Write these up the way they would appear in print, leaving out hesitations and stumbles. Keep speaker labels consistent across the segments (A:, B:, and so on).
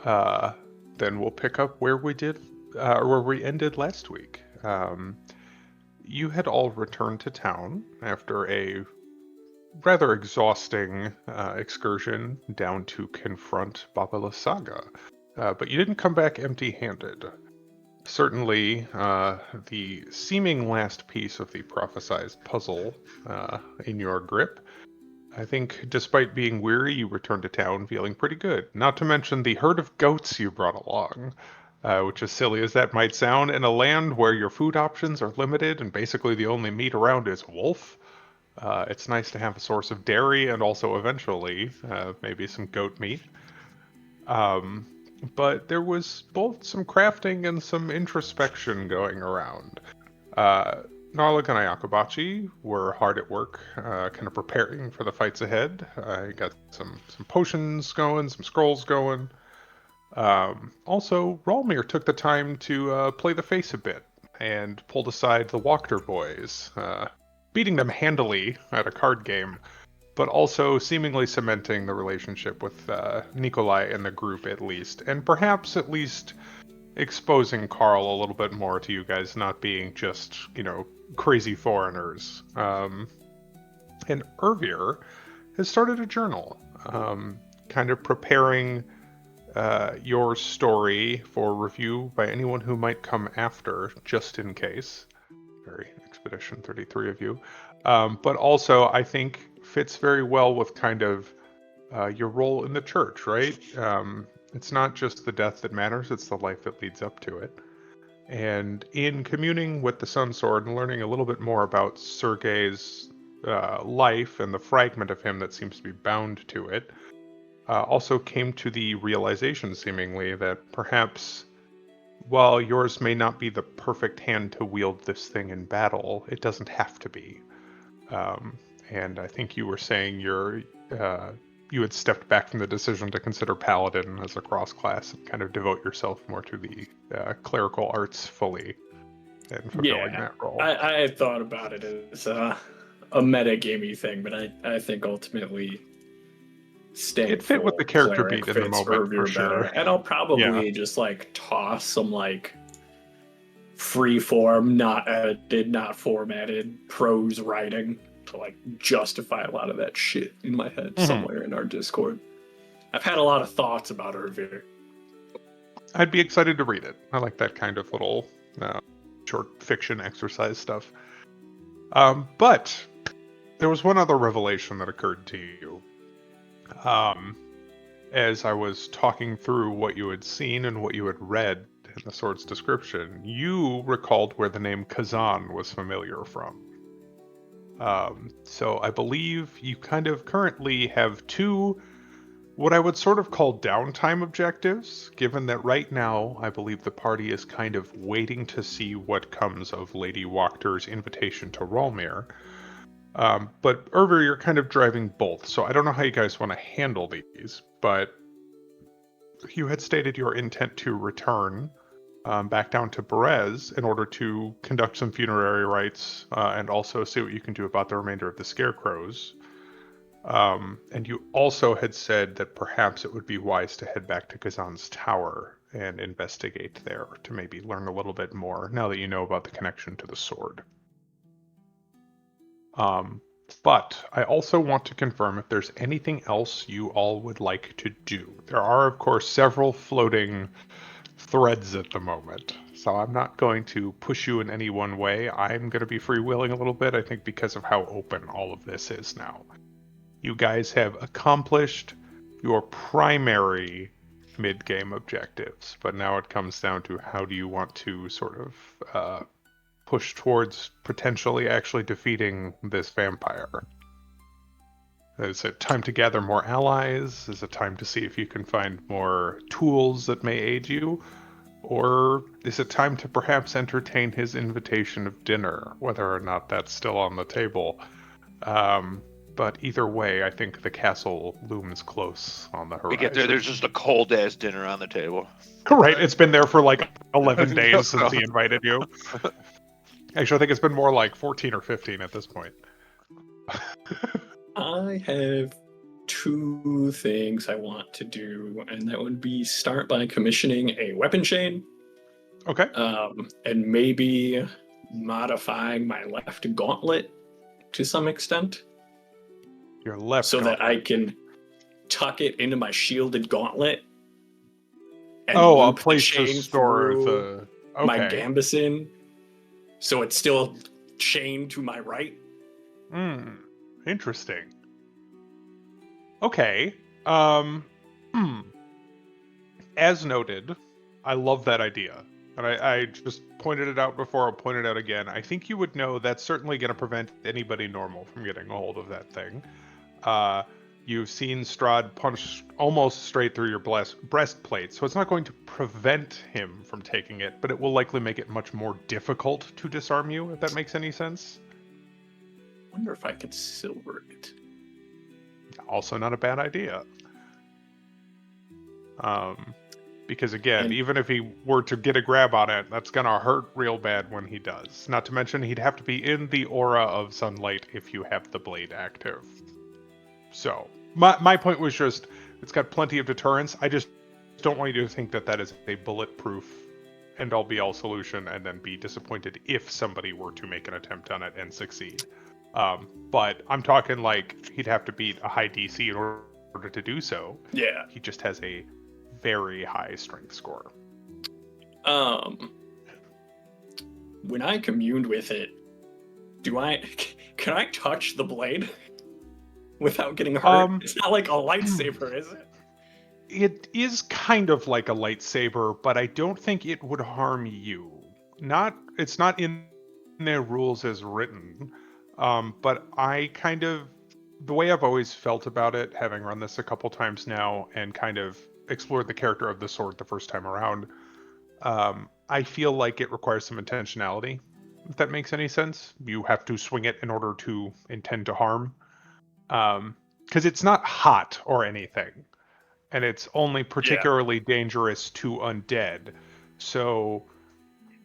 A: uh, then we'll pick up where where we ended last week. You had all returned to town after a rather exhausting excursion down to confront Baba Lysaga, but you didn't come back empty-handed. Certainly, the seeming last piece of the prophesized puzzle in your grip. I think, despite being weary, you returned to town feeling pretty good. Not to mention the herd of goats you brought along, which, as silly as that might sound, in a land where your food options are limited and basically the only meat around is wolf, it's nice to have a source of dairy and also eventually maybe some goat meat. Um, but there was both some crafting and some introspection going around. Uh, Narlik and Ayakabachi were hard at work, kind of preparing for the fights ahead. I got some potions going, some scrolls going. Also, Ralmir took the time to play the face a bit and pulled aside the Wachter boys, beating them handily at a card game, but also seemingly cementing the relationship with Nikolai and the group at least, and perhaps at least exposing Carl a little bit more to you guys not being just, crazy foreigners. And Ervir has started a journal, kind of preparing your story for review by anyone who might come after, just in case. Very Expedition 33 of you. But also, I think, fits very well with kind of your role in the church, right? It's not just the death that matters, it's the life that leads up to it. And in communing with the Sun Sword and learning a little bit more about Sergei's life and the fragment of him that seems to be bound to it, also came to the realization, seemingly, that perhaps while yours may not be the perfect hand to wield this thing in battle, it doesn't have to be. And I think you were saying you had stepped back from the decision to consider Paladin as a cross-class and kind of devote yourself more to the clerical arts fully and fulfilling that role.
B: I had thought about it as a metagamey thing, but I think ultimately staying
A: It fit with the character beat in the moment for sure.
B: And I'll probably just toss some free form, not edited, not formatted prose writing to justify a lot of that shit in my head somewhere in our Discord. I've had a lot of thoughts about Ervir.
A: I'd be excited to read it. I like that kind of little short fiction exercise stuff. But there was one other revelation that occurred to you. As I was talking through what you had seen and what you had read in the sword's description, you recalled where the name Kazan was familiar from. So I believe you kind of currently have two, what I would sort of call downtime objectives, given that right now I believe the party is kind of waiting to see what comes of Lady Wachter's invitation to Ralmir. But Ervir, you're kind of driving both, so I don't know how you guys want to handle these, but you had stated your intent to return back down to Berez in order to conduct some funerary rites and also see what you can do about the remainder of the scarecrows. And you also had said that perhaps it would be wise to head back to Kazan's tower and investigate there to maybe learn a little bit more now that you know about the connection to the sword. But I also want to confirm if there's anything else you all would like to do. There are, of course, several floating threads at the moment, so I'm not going to push you in any one way. I'm going to be freewheeling a little bit, I think, because of how open all of this is now. You guys have accomplished your primary mid-game objectives, but now it comes down to how do you want to sort of push towards potentially actually defeating this vampire. Is it time to gather more allies? Is it time to see if you can find more tools that may aid you? Or is it time to perhaps entertain his invitation of dinner, whether or not that's still on the table? But either way, I think the castle looms close on the horizon.
C: We get there, there's just a cold-ass dinner on the table.
A: Right, it's been there for 11 days since he invited you. Actually, I think it's been more like 14 or 15 at this point.
B: I have 2 things I want to do, and that would be start by commissioning a weapon chain,
A: Okay.
B: and maybe modifying my left gauntlet to some extent,
A: Your left
B: so that I
A: gauntlet.
B: can tuck it into my shielded gauntlet and
A: a
B: loop the
A: place to
B: chain
A: store
B: through
A: the.
B: my
A: Okay.
B: gambeson, so it's still chained to my right.
A: Interesting. Okay. Um. As noted, I love that idea. And I just pointed it out before, I'll point it out again. I think you would know that's certainly going to prevent anybody normal from getting a hold of that thing. You've seen Strahd punch almost straight through your breastplate, so it's not going to prevent him from taking it, but it will likely make it much more difficult to disarm you, if that makes any sense.
B: Wonder if I could silver it.
A: Also not a bad idea. Because again, even if he were to get a grab on it, that's gonna hurt real bad when he does. Not to mention, he'd have to be in the aura of sunlight if you have the blade active. So, my point was just, it's got plenty of deterrence. I just don't want you to think that that is a bulletproof end-all be-all solution and then be disappointed if somebody were to make an attempt on it and succeed. But I'm talking like he'd have to beat a high DC in order to do so.
B: Yeah.
A: He just has a very high strength score.
B: When I communed with it, can I touch the blade without getting hurt? It's not like a lightsaber, is it?
A: It is kind of like a lightsaber, but I don't think it would harm you. It's not in their rules as written. But the way I've always felt about it, having run this a couple times now and kind of explored the character of the sword the first time around, I feel like it requires some intentionality, if that makes any sense. You have to swing it in order to intend to harm. Because it's not hot or anything, and it's only particularly dangerous to undead. So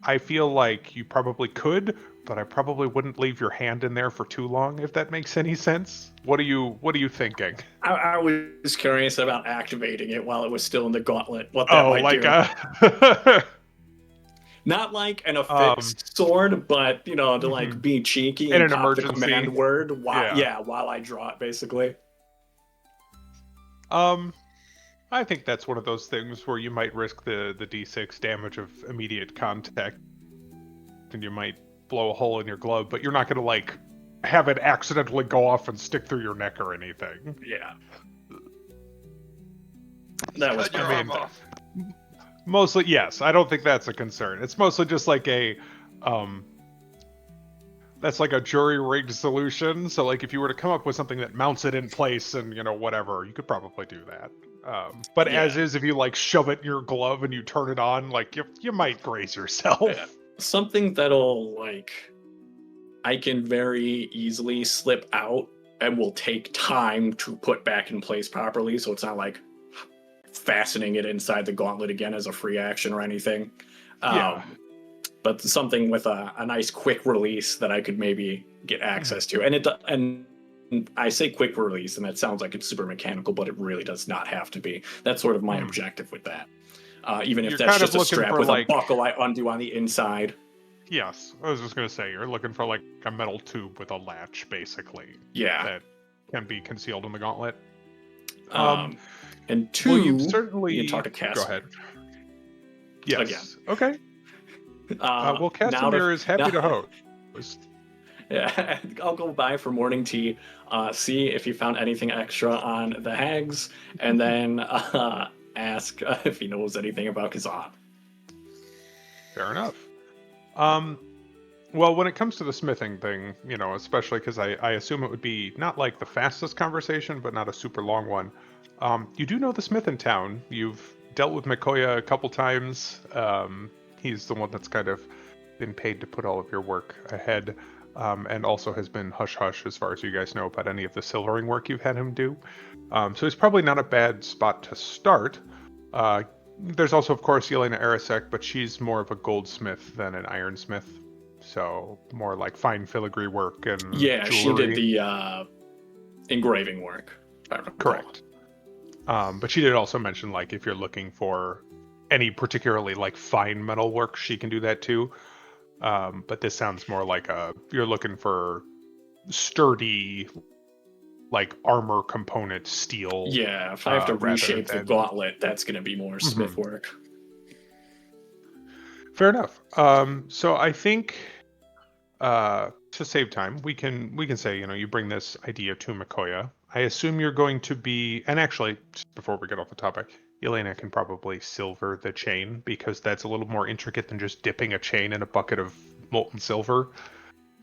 A: I feel like you probably could, but I probably wouldn't leave your hand in there for too long, if that makes any sense. What are you thinking?
B: I was curious about activating it while it was still in the gauntlet. What that might do. Not like an affixed sword, but to like be cheeky
A: in
B: and
A: an
B: pop the
A: emergency
B: command word while I draw it, basically.
A: I think that's one of those things where you might risk the D6 damage of immediate contact, and you might blow a hole in your glove, but you're not going to like have it accidentally go off and stick through your neck or anything.
B: Yeah. That was
C: your arm off.
A: Mostly, yes. I don't think that's a concern. It's mostly just like that's like a jury-rigged solution. So, like, if you were to come up with something that mounts it in place and, whatever, you could probably do that. But as is, if you, like, shove it in your glove and you turn it on, like, you might graze yourself.
B: Yeah. Something that'll, like, I can very easily slip out and will take time to put back in place properly, so it's not, like, fastening it inside the gauntlet again as a free action or anything. But something with a nice quick release that I could maybe get access to. And I say quick release, and that sounds like it's super mechanical, but it really does not have to be. That's sort of my objective with that. Even if
A: You're
B: that's
A: kind of
B: just a
A: looking
B: strap
A: for,
B: with
A: like,
B: a buckle I undo on the inside.
A: Yes, I was just going to say, you're looking for, like, a metal tube with a latch, basically.
B: Yeah.
A: That can be concealed in the gauntlet.
B: And two,
A: well, you've certainly...
B: you talk to Cass.
A: Go ahead. Yes.
B: Again.
A: Okay. Well, Casimir is happy to host.
B: Yeah, I'll go by for morning tea, see if he found anything extra on the hags, and then ask if he knows anything about Kazan.
A: Fair enough. Well, when it comes to the smithing thing, especially because I assume it would be not like the fastest conversation, but not a super long one. You do know the smith in town. You've dealt with Mikoya a couple times. He's the one that's kind of been paid to put all of your work ahead, and also has been hush-hush as far as you guys know about any of the silvering work you've had him do. So it's probably not a bad spot to start. There's also, of course, Yelena Arasek, but she's more of a goldsmith than an ironsmith. So more like fine filigree work and
B: Yeah,
A: jewelry.
B: she did the engraving work. if I recall.
A: Correct. But she did also mention, like, if you're looking for any particularly, like, fine metal work, she can do that too. But this sounds more like you're looking for sturdy, like, armor component steel.
B: Yeah, if I have to
A: rather
B: reshape the
A: than-
B: gauntlet, that's going to be more smith work.
A: Fair enough. So I think to save time, we can say, you bring this idea to Mikoya. I assume you're going to be, and actually, just before we get off the topic, Elena can probably silver the chain because that's a little more intricate than just dipping a chain in a bucket of molten silver.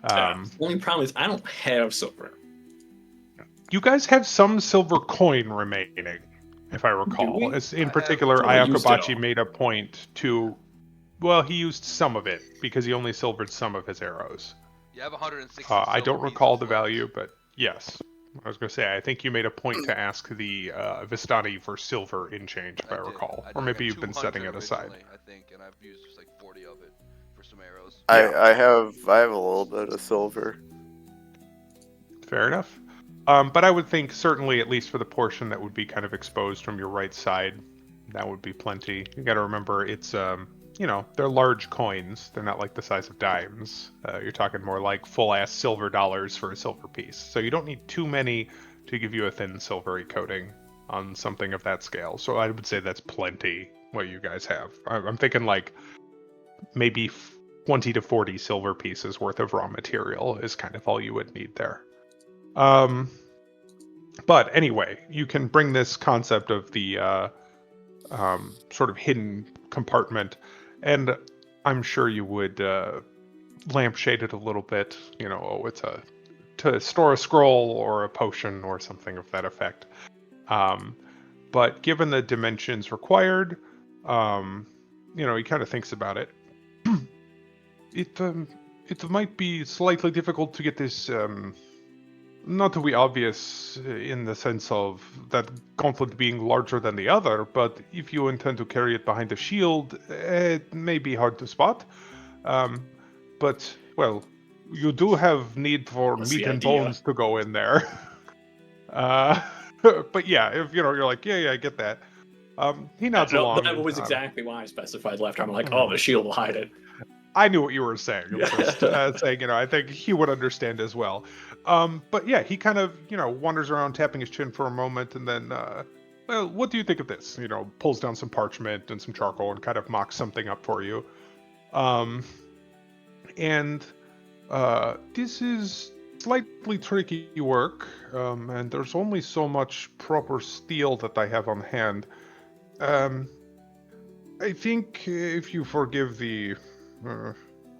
B: Only problem is I don't have silver.
A: You guys have some silver coin remaining, if I recall.
B: we?
A: As in
D: I
A: particular,
B: have- used it
A: Ayakobachi
B: all.
A: made a point to. Well, he used some of it because he only silvered some of his arrows.
D: You have 160
A: I don't
D: silver
A: recall
D: pieces
A: the
D: left.
A: value, but yes. I was going to say, I think you made a point to ask the Vistani for silver in change, if I
D: did.
A: recall.
D: I
A: Or
D: got
A: maybe you've been
D: 200
A: setting it aside.
D: originally, I think, and I've used just like 40 of it for some arrows.
E: I have a little bit of silver.
A: Fair enough. But I would think certainly, at least for the portion that would be kind of exposed from your right side, that would be plenty. You got to remember, it's they're large coins. They're not like the size of dimes. You're talking more like full-ass silver dollars for a silver piece. So you don't need too many to give you a thin silvery coating on something of that scale. So I would say that's plenty what you guys have. I'm thinking like maybe 20 to 40 silver pieces worth of raw material is kind of all you would need there. But anyway, you can bring this concept of the sort of hidden compartment, and I'm sure you would lampshade it a little bit. It's to store a scroll or a potion or something of that effect. But given the dimensions required, he kind of thinks about it. It might be slightly difficult to get this. Not to be obvious in the sense of that gauntlet being larger than the other, but if you intend to carry it behind a shield, it may be hard to spot. But, well, you do have need for
B: That's
A: meat
B: the
A: and
B: idea.
A: bones to go in there. But yeah, if you're like, yeah, I get that. He nods along.
B: That was exactly why I specified left arm. I'm like, oh, the shield will hide it.
A: I knew what you were saying. I was just saying, I think he would understand as well. But yeah, he kind of, wanders around tapping his chin for a moment and then, well, what do you think of this? Pulls down some parchment and some charcoal and kind of mocks something up for you. This is slightly tricky work, and there's only so much proper steel that I have on hand. I think if you forgive the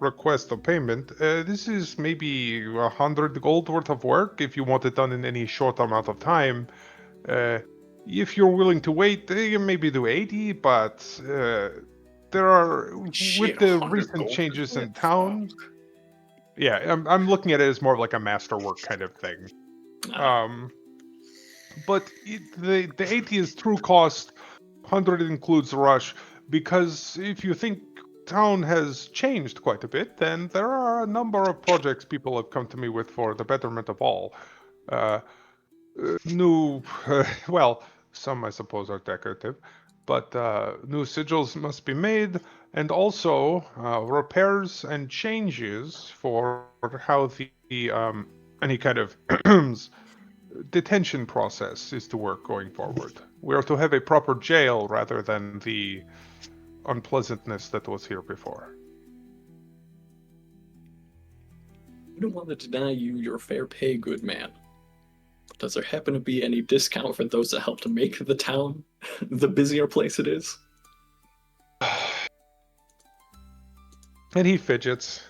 A: request of payment, this is maybe 100 gold worth of work if you want it done in any short amount of time. If you're willing to wait, you maybe do 80, but there are,
B: Shit,
A: with the
B: 100
A: recent
B: gold
A: changes in
B: worth?
A: town, yeah, I'm looking at it as more of like a masterwork kind of thing. But the 80 is true cost, 100 includes the rush, because if you think town has changed quite a bit, then there are a number of projects people have come to me with for the betterment of all. New, well, some I suppose are decorative, but new sigils must be made, and also repairs and changes for how the any kind of detention process is to work going forward. We are to have a proper jail rather than the unpleasantness that was here before.
B: I don't want to deny you your fair pay, good man. Does there happen to be any discount for those that help to make the town the busier place it is?
A: And he fidgets.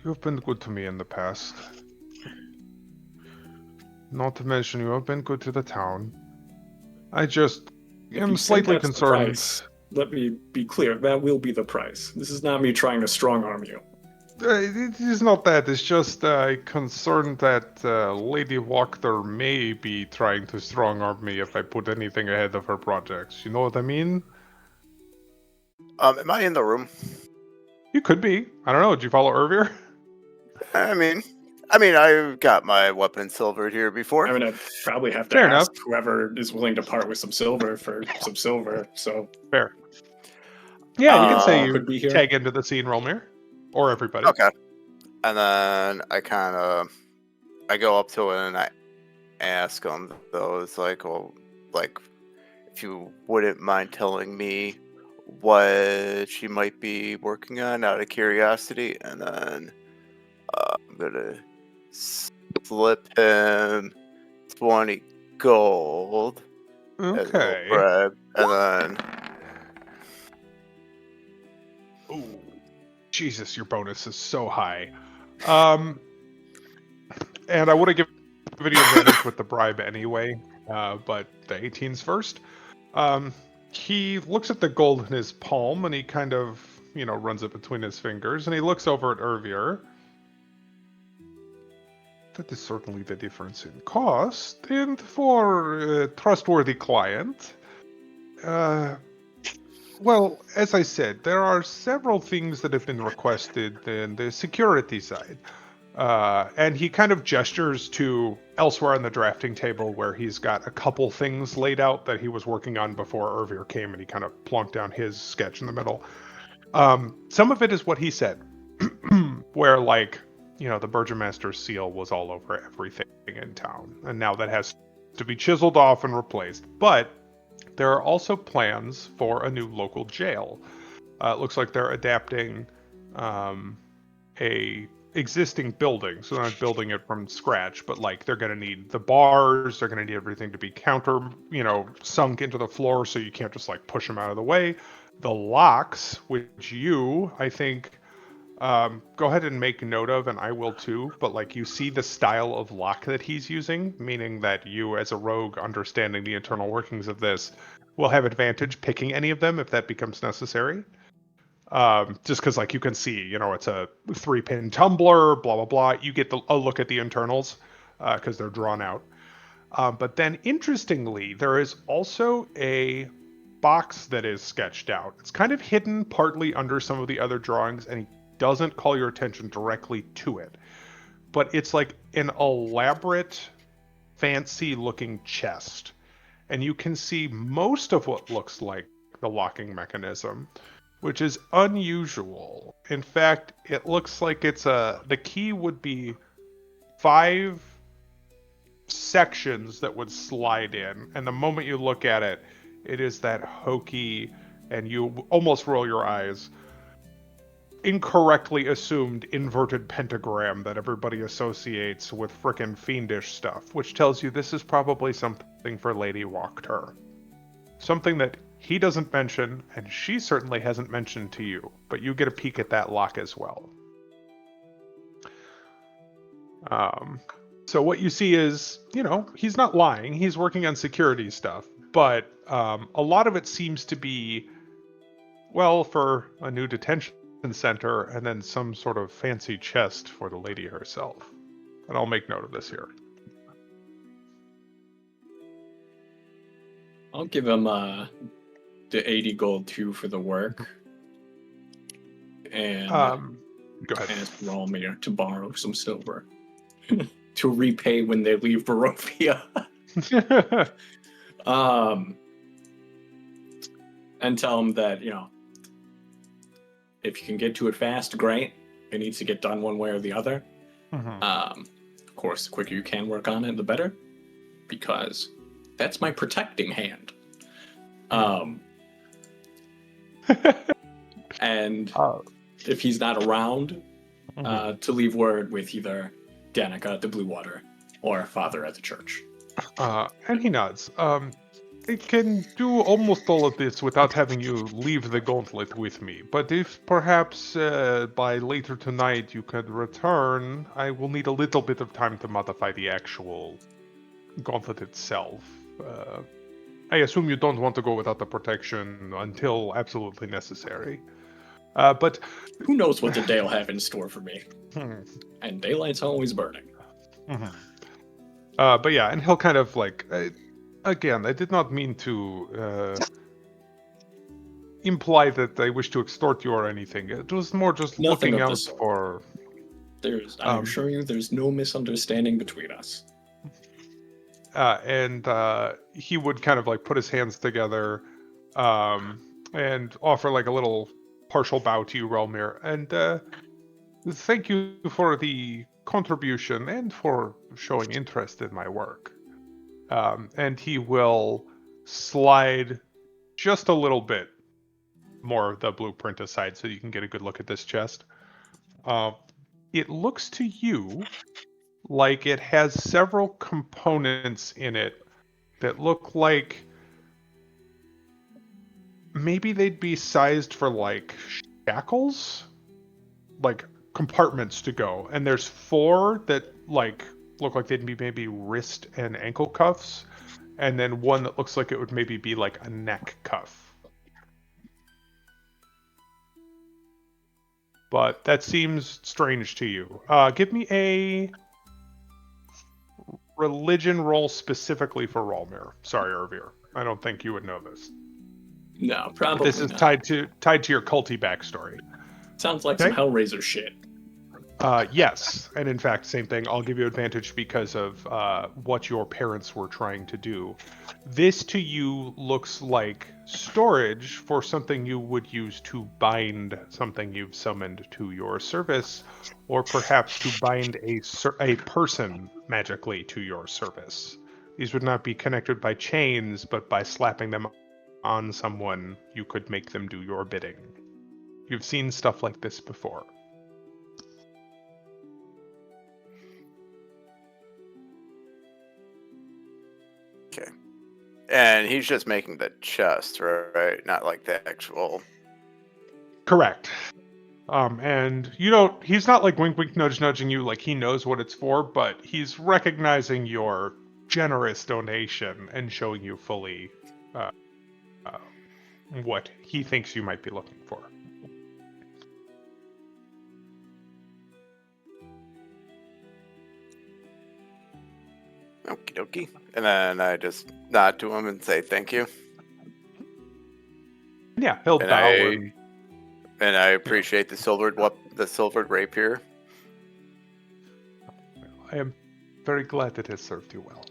A: You've been good to me in the past. Not to mention you have been good to the town. I just am
B: You say
A: slightly
B: that's the
A: concerned.
B: price, let me be clear, that will be the price. This is not me trying to strong arm you.
A: It is not that. It's just concerned that Lady Wachter may be trying to strong arm me if I put anything ahead of her projects. You know what I mean?
E: Am I in the room?
A: You could be. I don't know. Did you follow Ervir?
E: I mean, I mean, I've got my weapon silvered here before.
B: I mean, I'd probably have to
A: Fair
B: ask
A: enough.
B: whoever is willing to part with some silver for some silver. So
A: Fair. Yeah, you can say
E: Um,
A: you
B: could be here.
A: tag into the scene, Rolmir. Or everybody.
E: Okay. And then I go up to it and I ask him, though, it's like, well, like, if you wouldn't mind telling me what she might be working on out of curiosity, and then I'm gonna slip him 20 gold as a little
A: Okay.
E: bribe, and then
A: Ooh. Jesus, your bonus is so high. And I would have given you advantage with the bribe anyway, but the 18's first. He looks at the gold in his palm and he kind of, runs it between his fingers and he looks over at Ervier. That is certainly the difference in cost, and for a trustworthy client, well, as I said, there are several things that have been requested in the security side. And he kind of gestures to elsewhere on the drafting table where he's got a couple things laid out that he was working on before Ervier came, and he kind of plonked down his sketch in the middle. Some of it is what he said, where, like, the Burgomaster's seal was all over everything in town, and now that has to be chiseled off and replaced. But there are also plans for a new local jail. It looks like they're adapting a existing building, so they're not building it from scratch, but like they're going to need the bars, they're going to need everything to be sunk into the floor so you can't just like push them out of the way. The locks, which I think, go ahead and make note of, and I will too, but like you see the style of lock that he's using, meaning that you as a rogue understanding the internal workings of this will have advantage picking any of them if that becomes necessary. Just because like you can see, it's a 3-pin tumbler, blah, blah, blah. You get a look at the internals because they're drawn out. But then interestingly, there is also a box that is sketched out. It's kind of hidden partly under some of the other drawings, and he doesn't call your attention directly to it. But it's like an elaborate, fancy looking chest. And you can see most of what looks like the locking mechanism, which is unusual. In fact, it looks like the key would be 5 sections that would slide in, and the moment you look at it, it is that hokey, and you almost roll your eyes, incorrectly assumed inverted pentagram that everybody associates with frickin' fiendish stuff, which tells you this is probably something for Lady Wachter. Something that he doesn't mention, and she certainly hasn't mentioned to you, but you get a peek at that lock as well. So what you see is, he's not lying. He's working on security stuff, but a lot of it seems to be, well, for a new detention center and then some sort of fancy chest for the lady herself. And I'll make note of this here.
B: I'll give him the 80 gold too for the work. And
A: Go ahead.
B: ask Rolmir to borrow some silver to repay when they leave Barovia. And tell him that, if you can get to it fast, great. It needs to get done one way or the other.
A: Mm-hmm.
B: Of course, the quicker you can work on it, the better. Because that's my protecting hand. And if he's not around, to leave word with either Danica at the Blue Water or Father at the church.
A: And he nods. I can do almost all of this without having you leave the gauntlet with me, but if perhaps by later tonight you could return, I will need a little bit of time to modify the actual gauntlet itself. I assume you don't want to go without the protection until absolutely necessary. But
B: who knows what the day will have in store for me? And daylight's always burning.
A: But yeah, and he'll kind of like... Again, I did not mean to imply that I wish to extort you or anything. It was more just looking out for
B: I assure you, there's no misunderstanding between us.
A: And he would kind of like put his hands together and offer like a little partial bow to you, Relmir. And thank you for the contribution and for showing interest in my work. And he will slide just a little bit more of the blueprint aside so you can get a good look at this chest. It looks to you like it has several components in it that look like maybe they'd be sized for like shackles, like compartments to go. And there's 4 that like look like they'd be maybe wrist and ankle cuffs, and then one that looks like it would maybe be like a neck cuff. But that seems strange to you. Give me a religion roll specifically for Rolmir. Sorry, Irvir. I don't think you would know this.
B: No, probably
A: But this is
B: not.
A: tied to your culty backstory.
B: Sounds like
A: Okay.
B: some Hellraiser shit.
A: Yes, and in fact, same thing. I'll give you advantage because of what your parents were trying to do. This to you looks like storage for something you would use to bind something you've summoned to your service, or perhaps to bind a person magically to your service. These would not be connected by chains, but by slapping them on someone, you could make them do your bidding. You've seen stuff like this before.
E: Okay. And he's just making the chest, right? Not like the actual.
A: Correct. And you don't. He's not like wink, wink, nudge, nudging you like he knows what it's for, but he's recognizing your generous donation and showing you fully what he thinks you might be looking for.
E: Okie dokie. And then I just nod to him and say thank you.
A: Yeah, he'll
E: And
A: bow.
E: And I appreciate the silvered rapier.
A: I am very glad that it has served you well.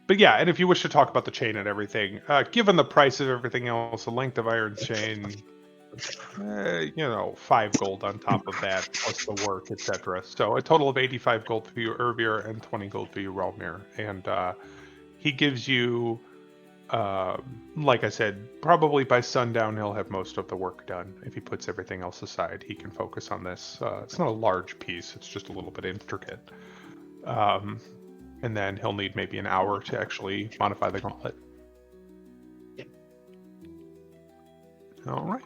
A: But yeah, and if you wish to talk about the chain and everything, given the price of everything else, the length of iron chain, 5 gold on top of that, plus the work, etc. So a total of 85 gold for you, Irvir, and 20 gold for you, Relmir. And he gives you, like I said, probably by sundown he'll have most of the work done. If he puts everything else aside, he can focus on this. It's not a large piece, it's just a little bit intricate. And then he'll need maybe an hour to actually modify the gauntlet. All right.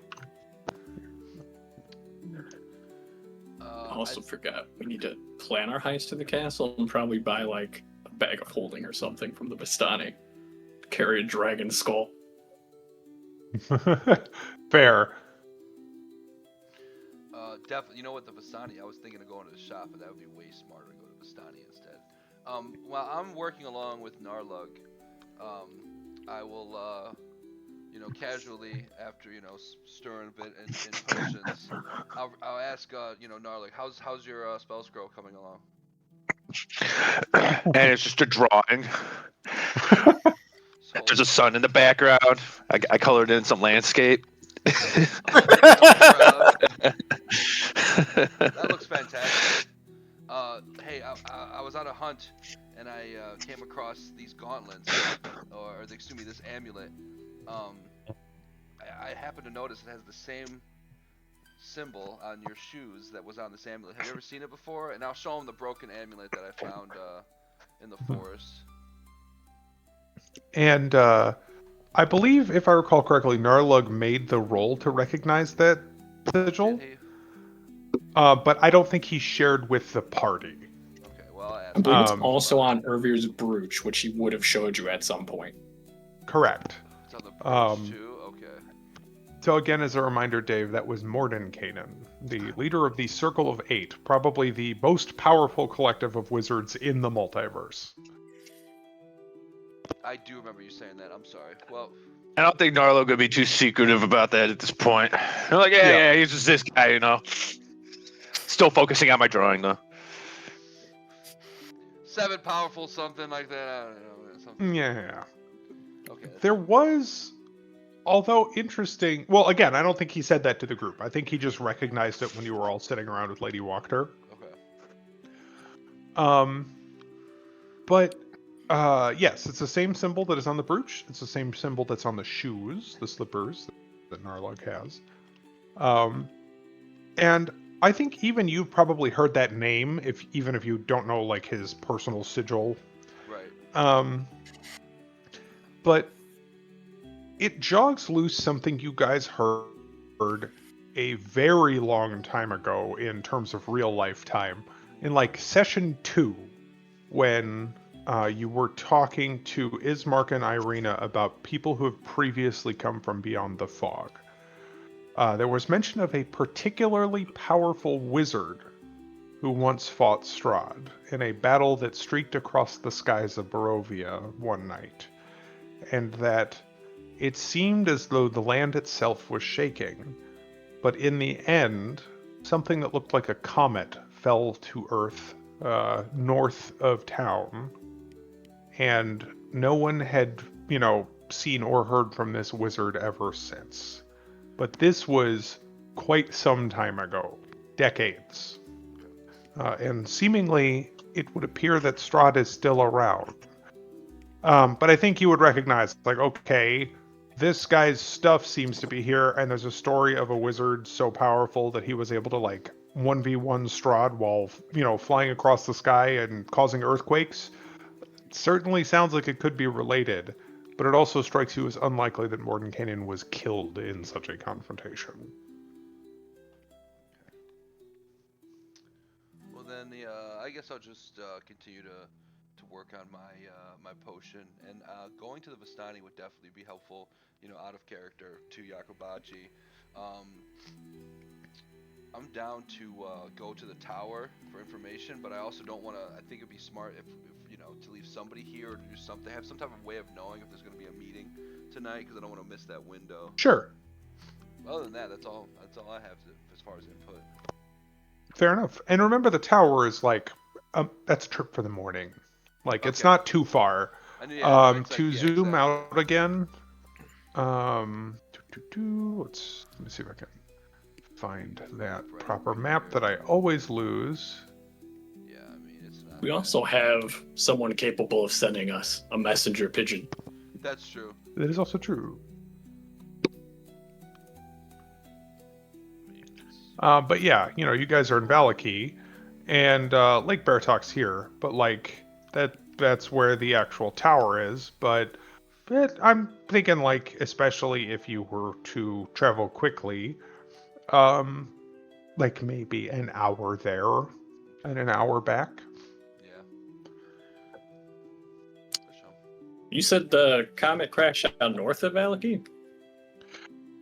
B: I also forgot we need to plan our heist to the castle and probably buy like a bag of holding or something from the Bastani. Carry a dragon skull.
A: Fair.
D: Definitely. You know what, the Vistani, I was thinking of going to the shop, but that would be way smarter to go to Vistani instead. While I'm working along with Narlug, I will, casually, after, stirring a bit in potions, I'll ask, Narlug, how's your spell scroll coming along?
C: And it's just a drawing.
D: So,
C: There's a sun in the background. I colored in some landscape.
D: that looks fantastic. Hey, I was on a hunt and I came across these gauntlets, or excuse me, this amulet. I happened to notice it has the same symbol on your shoes that was on this amulet. Have you ever seen it before? And I'll show him the broken amulet that I found in the forest.
A: And I believe, if I recall correctly, Narlug made the roll to recognize that sigil.
D: Did he?
A: But I don't think he shared with the party.
D: Okay, well, I'll ask
B: I believe it's
A: Um,
B: also on Irvir's brooch, which he would have showed you at some point.
A: Correct.
D: It's on the brooch too? Okay.
A: So again, as a reminder, Dave, that was Mordenkainen, the leader of the Circle of Eight, probably the most powerful collective of wizards in the multiverse.
D: I do remember you saying that. I'm sorry. Well,
C: I don't think Narlo could be too secretive about that at this point. They're like, yeah, he's just this guy, Still focusing on my drawing though.
D: 7 powerful, something like that. I don't know. Something.
A: Yeah.
D: Okay.
A: There was, although interesting. Well, again, I don't think he said that to the group. I think he just recognized it when you were all sitting around with Lady Wachter.
D: Okay.
A: But yes, it's the same symbol that is on the brooch. It's the same symbol that's on the shoes, the slippers that Narlug has. And I think even you've probably heard that name, even if you don't know like his personal sigil.
D: Right.
A: But it jogs loose something you guys heard a very long time ago in terms of real life time. In like session 2, when you were talking to Ismark and Irina about people who have previously come from beyond the fog. There was mention of a particularly powerful wizard who once fought Strahd in a battle that streaked across the skies of Barovia one night, and that it seemed as though the land itself was shaking, but in the end, something that looked like a comet fell to Earth north of town, and no one had, seen or heard from this wizard ever since. But this was quite some time ago, decades. And seemingly, it would appear that Strahd is still around. But I think you would recognize, like, okay, this guy's stuff seems to be here, and there's a story of a wizard so powerful that he was able to, like, 1v1 Strahd while, flying across the sky and causing earthquakes. It certainly sounds like it could be related, but it also strikes you as unlikely that Mordenkainen was killed in such a confrontation.
D: Well then, I guess I'll just continue to work on my potion, and going to the Vistani would definitely be helpful. Out of character to Yakobachi. I'm down to go to the tower for information, but I also don't want to. I think it'd be smart if to leave somebody here or to do something. Have some type of way of knowing if there's going to be a meeting tonight, because I don't want to miss that window.
A: Sure.
D: Other than that, that's all I have as far as input.
A: Fair enough. And remember, the tower is like that's a trip for the morning. Like, it's not too far. To zoom out again. Let me see if I can find that proper map that I always lose.
D: Yeah, I mean, it's not.
B: We also have someone capable of sending us a messenger pigeon.
D: That's true.
A: That is also true. But yeah, you guys are in Valaki, and Lake Baratak's here, but like that's where the actual tower is. But I'm thinking, like, especially if you were to travel quickly, like maybe an hour there and an hour back.
D: Yeah. For sure.
B: You said the comet crashed out north of Valaki?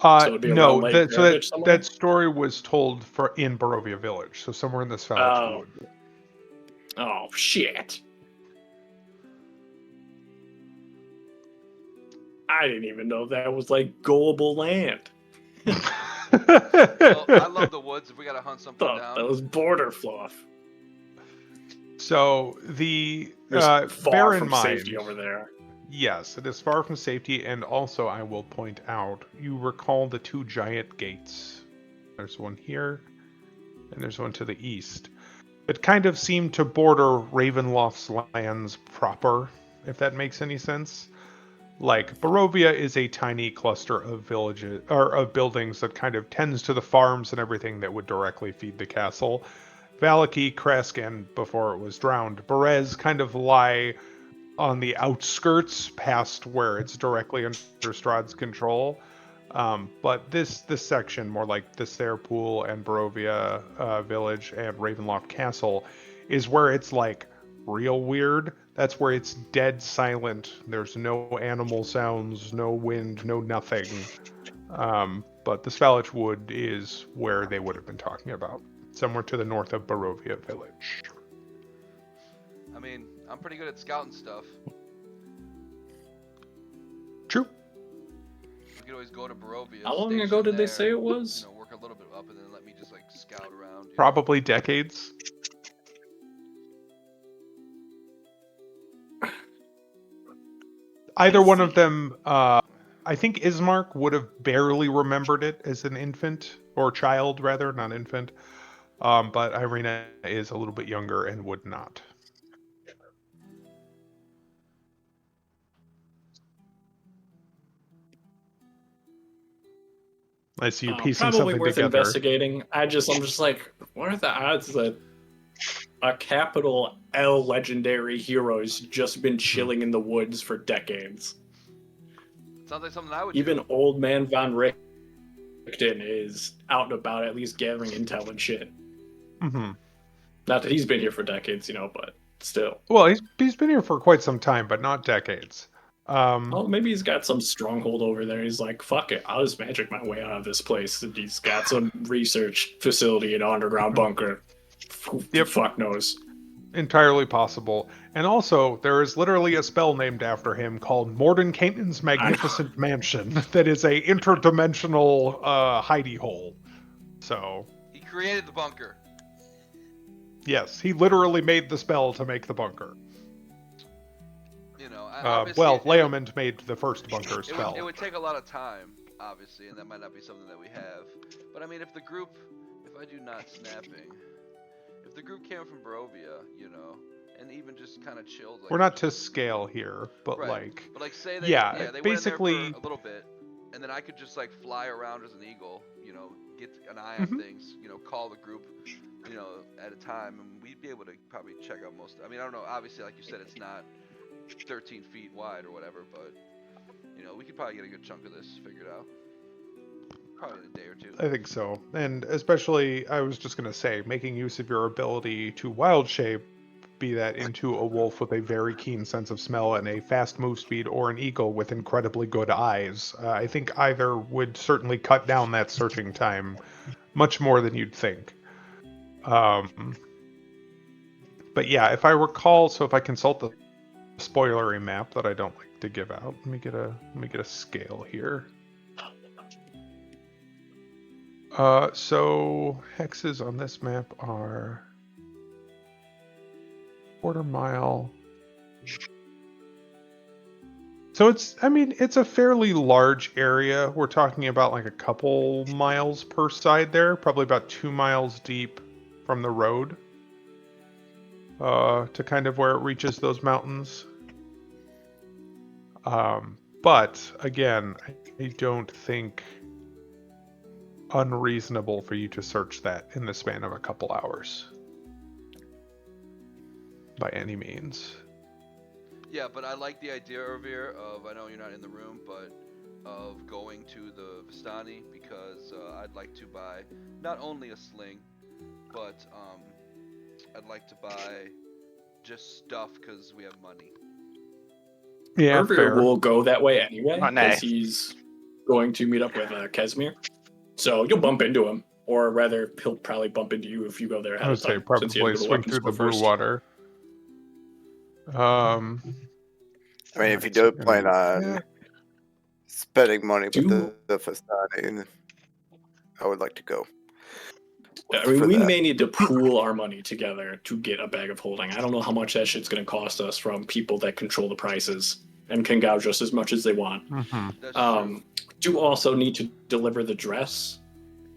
B: So it'd be
A: no,
B: around Lake Heritage somewhere?
A: that story was told in Barovia Village, so somewhere in this Valach wood.
B: Oh, shit. I didn't even know that was, like, goable land.
D: Well, I love the woods. If we gotta hunt something down,
B: that was border fluff.
A: So
B: There's far
A: bear in
B: from
A: mind,
B: safety over there.
A: yes, it is far from safety, and also I will point out, you recall the 2 giant gates. There's one here, and there's one to the east. It kind of seemed to border Ravenloft's lands proper, if that makes any sense. Like, Barovia is a tiny cluster of villages, or of buildings that kind of tends to the farms and everything that would directly feed the castle. Valaki, Kresk, and before it was drowned, Berez kind of lie on the outskirts past where it's directly under Strahd's control. But this section, more like the Serpool and Barovia village and Ravenloft Castle, is where it's like real weird. That's where it's dead silent. There's no animal sounds, no wind, no nothing. But the Svalich Wood is where they would have been talking about, somewhere to the north of Barovia village.
D: I mean, I'm pretty good at scouting stuff.
A: True.
D: We could always go to Barovia.
B: How long ago did they say it was?
D: Work a little bit up and then let me just like scout around.
A: Probably decades. Either one of them, I think Ismark would have barely remembered it as an infant, or child rather, not infant. But Irina is a little bit younger and would not. I see you piecing
B: probably
A: something
B: worth
A: together.
B: investigating. I'm just like, what are the odds that a capital L legendary hero's just been chilling in the woods for decades?
D: Sounds like something I would
B: Even
D: do.
B: old man Von Richten is out and about, at least gathering intel and shit.
A: Mm-hmm.
B: Not that he's been here for decades, but still.
A: Well, he's been here for quite some time, but not decades.
B: Well, maybe he's got some stronghold over there. He's like, fuck it, I'll just magic my way out of this place. And he's got some research facility in an underground bunker.
A: Yep.
B: Fuck knows.
A: Entirely possible. And also, there is literally a spell named after him called Mordenkainen's Magnificent Mansion that is a interdimensional hidey hole. So,
D: He created the bunker.
A: yes, he literally made the spell to make the bunker.
D: Obviously,
A: Leomund made the first bunker spell.
D: It would take a lot of time, obviously, and that might not be something that we have. But I mean, if I do not snapping, if the group came from Barovia, and even just kind of chilled. Like,
A: we're not to scale here, but
D: right. But like, say they, they
A: basically
D: went in there for a little bit, and then I could just like fly around as an eagle, get an eye on things, call the group, at a time, and we'd be able to probably check out most. I mean, I don't know. Obviously, like you said, it's not 13 feet wide or whatever, but we could probably get a good chunk of this figured out. Probably in a day or two.
A: I think so. And especially, I was just going to say, making use of your ability to wild shape, be that into a wolf with a very keen sense of smell and a fast move speed, or an eagle with incredibly good eyes. I think either would certainly cut down that searching time much more than you'd think. But yeah, if I recall, so if I consult the spoilery map that I don't like to give out, let me get a scale here. So hexes on this map are quarter mile. So it's a fairly large area. We're talking about like a couple miles per side there, probably about 2 miles deep from the road to kind of where it reaches those mountains. But again, I don't think unreasonable for you to search that in the span of a couple hours by any means.
D: Yeah, but I like the idea, Irvir, of, I know you're not in the room, but of going to the Vistani, because I'd like to buy not only a sling, but I'd like to buy just stuff because we have money.
A: Yeah,
B: Irvir will go that way anyway,
C: Oh, nay.
B: because he's going to meet up with Casimir. So you'll bump into him, or rather, he'll probably bump into you if you go there ahead
A: I would
B: of time.
A: say probably
B: since you had to go to
A: swing
B: weapons
A: through the
B: store
A: blue
B: first.
A: water.
E: I mean, if you do plan on spending money with the Fastani, I would like to go.
B: I mean, we may need to pool our money together to get a bag of holding. I don't know how much that shit's going to cost us from people that control the prices and can gouge us as much as they want.
D: That's true.
B: Do also need to deliver the dress.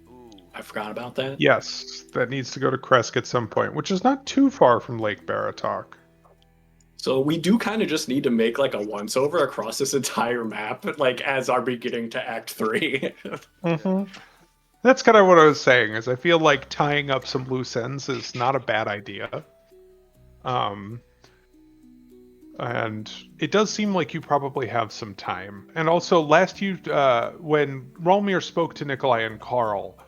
D: Ooh.
B: I forgot about that.
A: Yes, that needs to go to Kresk at some point, which is not too far from Lake Baratok.
B: So we do kind of just need to make like a once-over across this entire map, like as our beginning to Act 3.
A: That's kind of what I was saying, is I feel like tying up some loose ends is not a bad idea. And it does seem like you probably have some time. And also, when Rolmir spoke to Nikolai and Carl,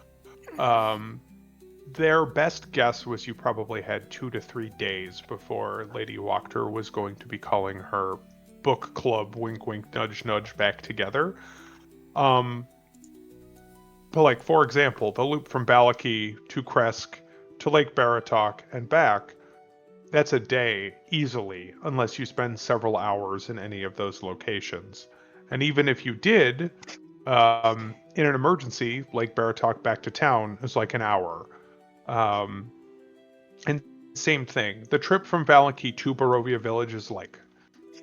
A: their best guess was you probably had 2 to 3 days before Lady Wachter was going to be calling her book club, wink wink, nudge nudge, back together. But like, for example, the loop from Balaki to Kresk to Lake Baratok and back, that's a day easily, unless you spend several hours in any of those locations. And even if you did, in an emergency, Lake Baratok back to town is like an hour. And same thing. The trip from Valenki to Barovia Village is like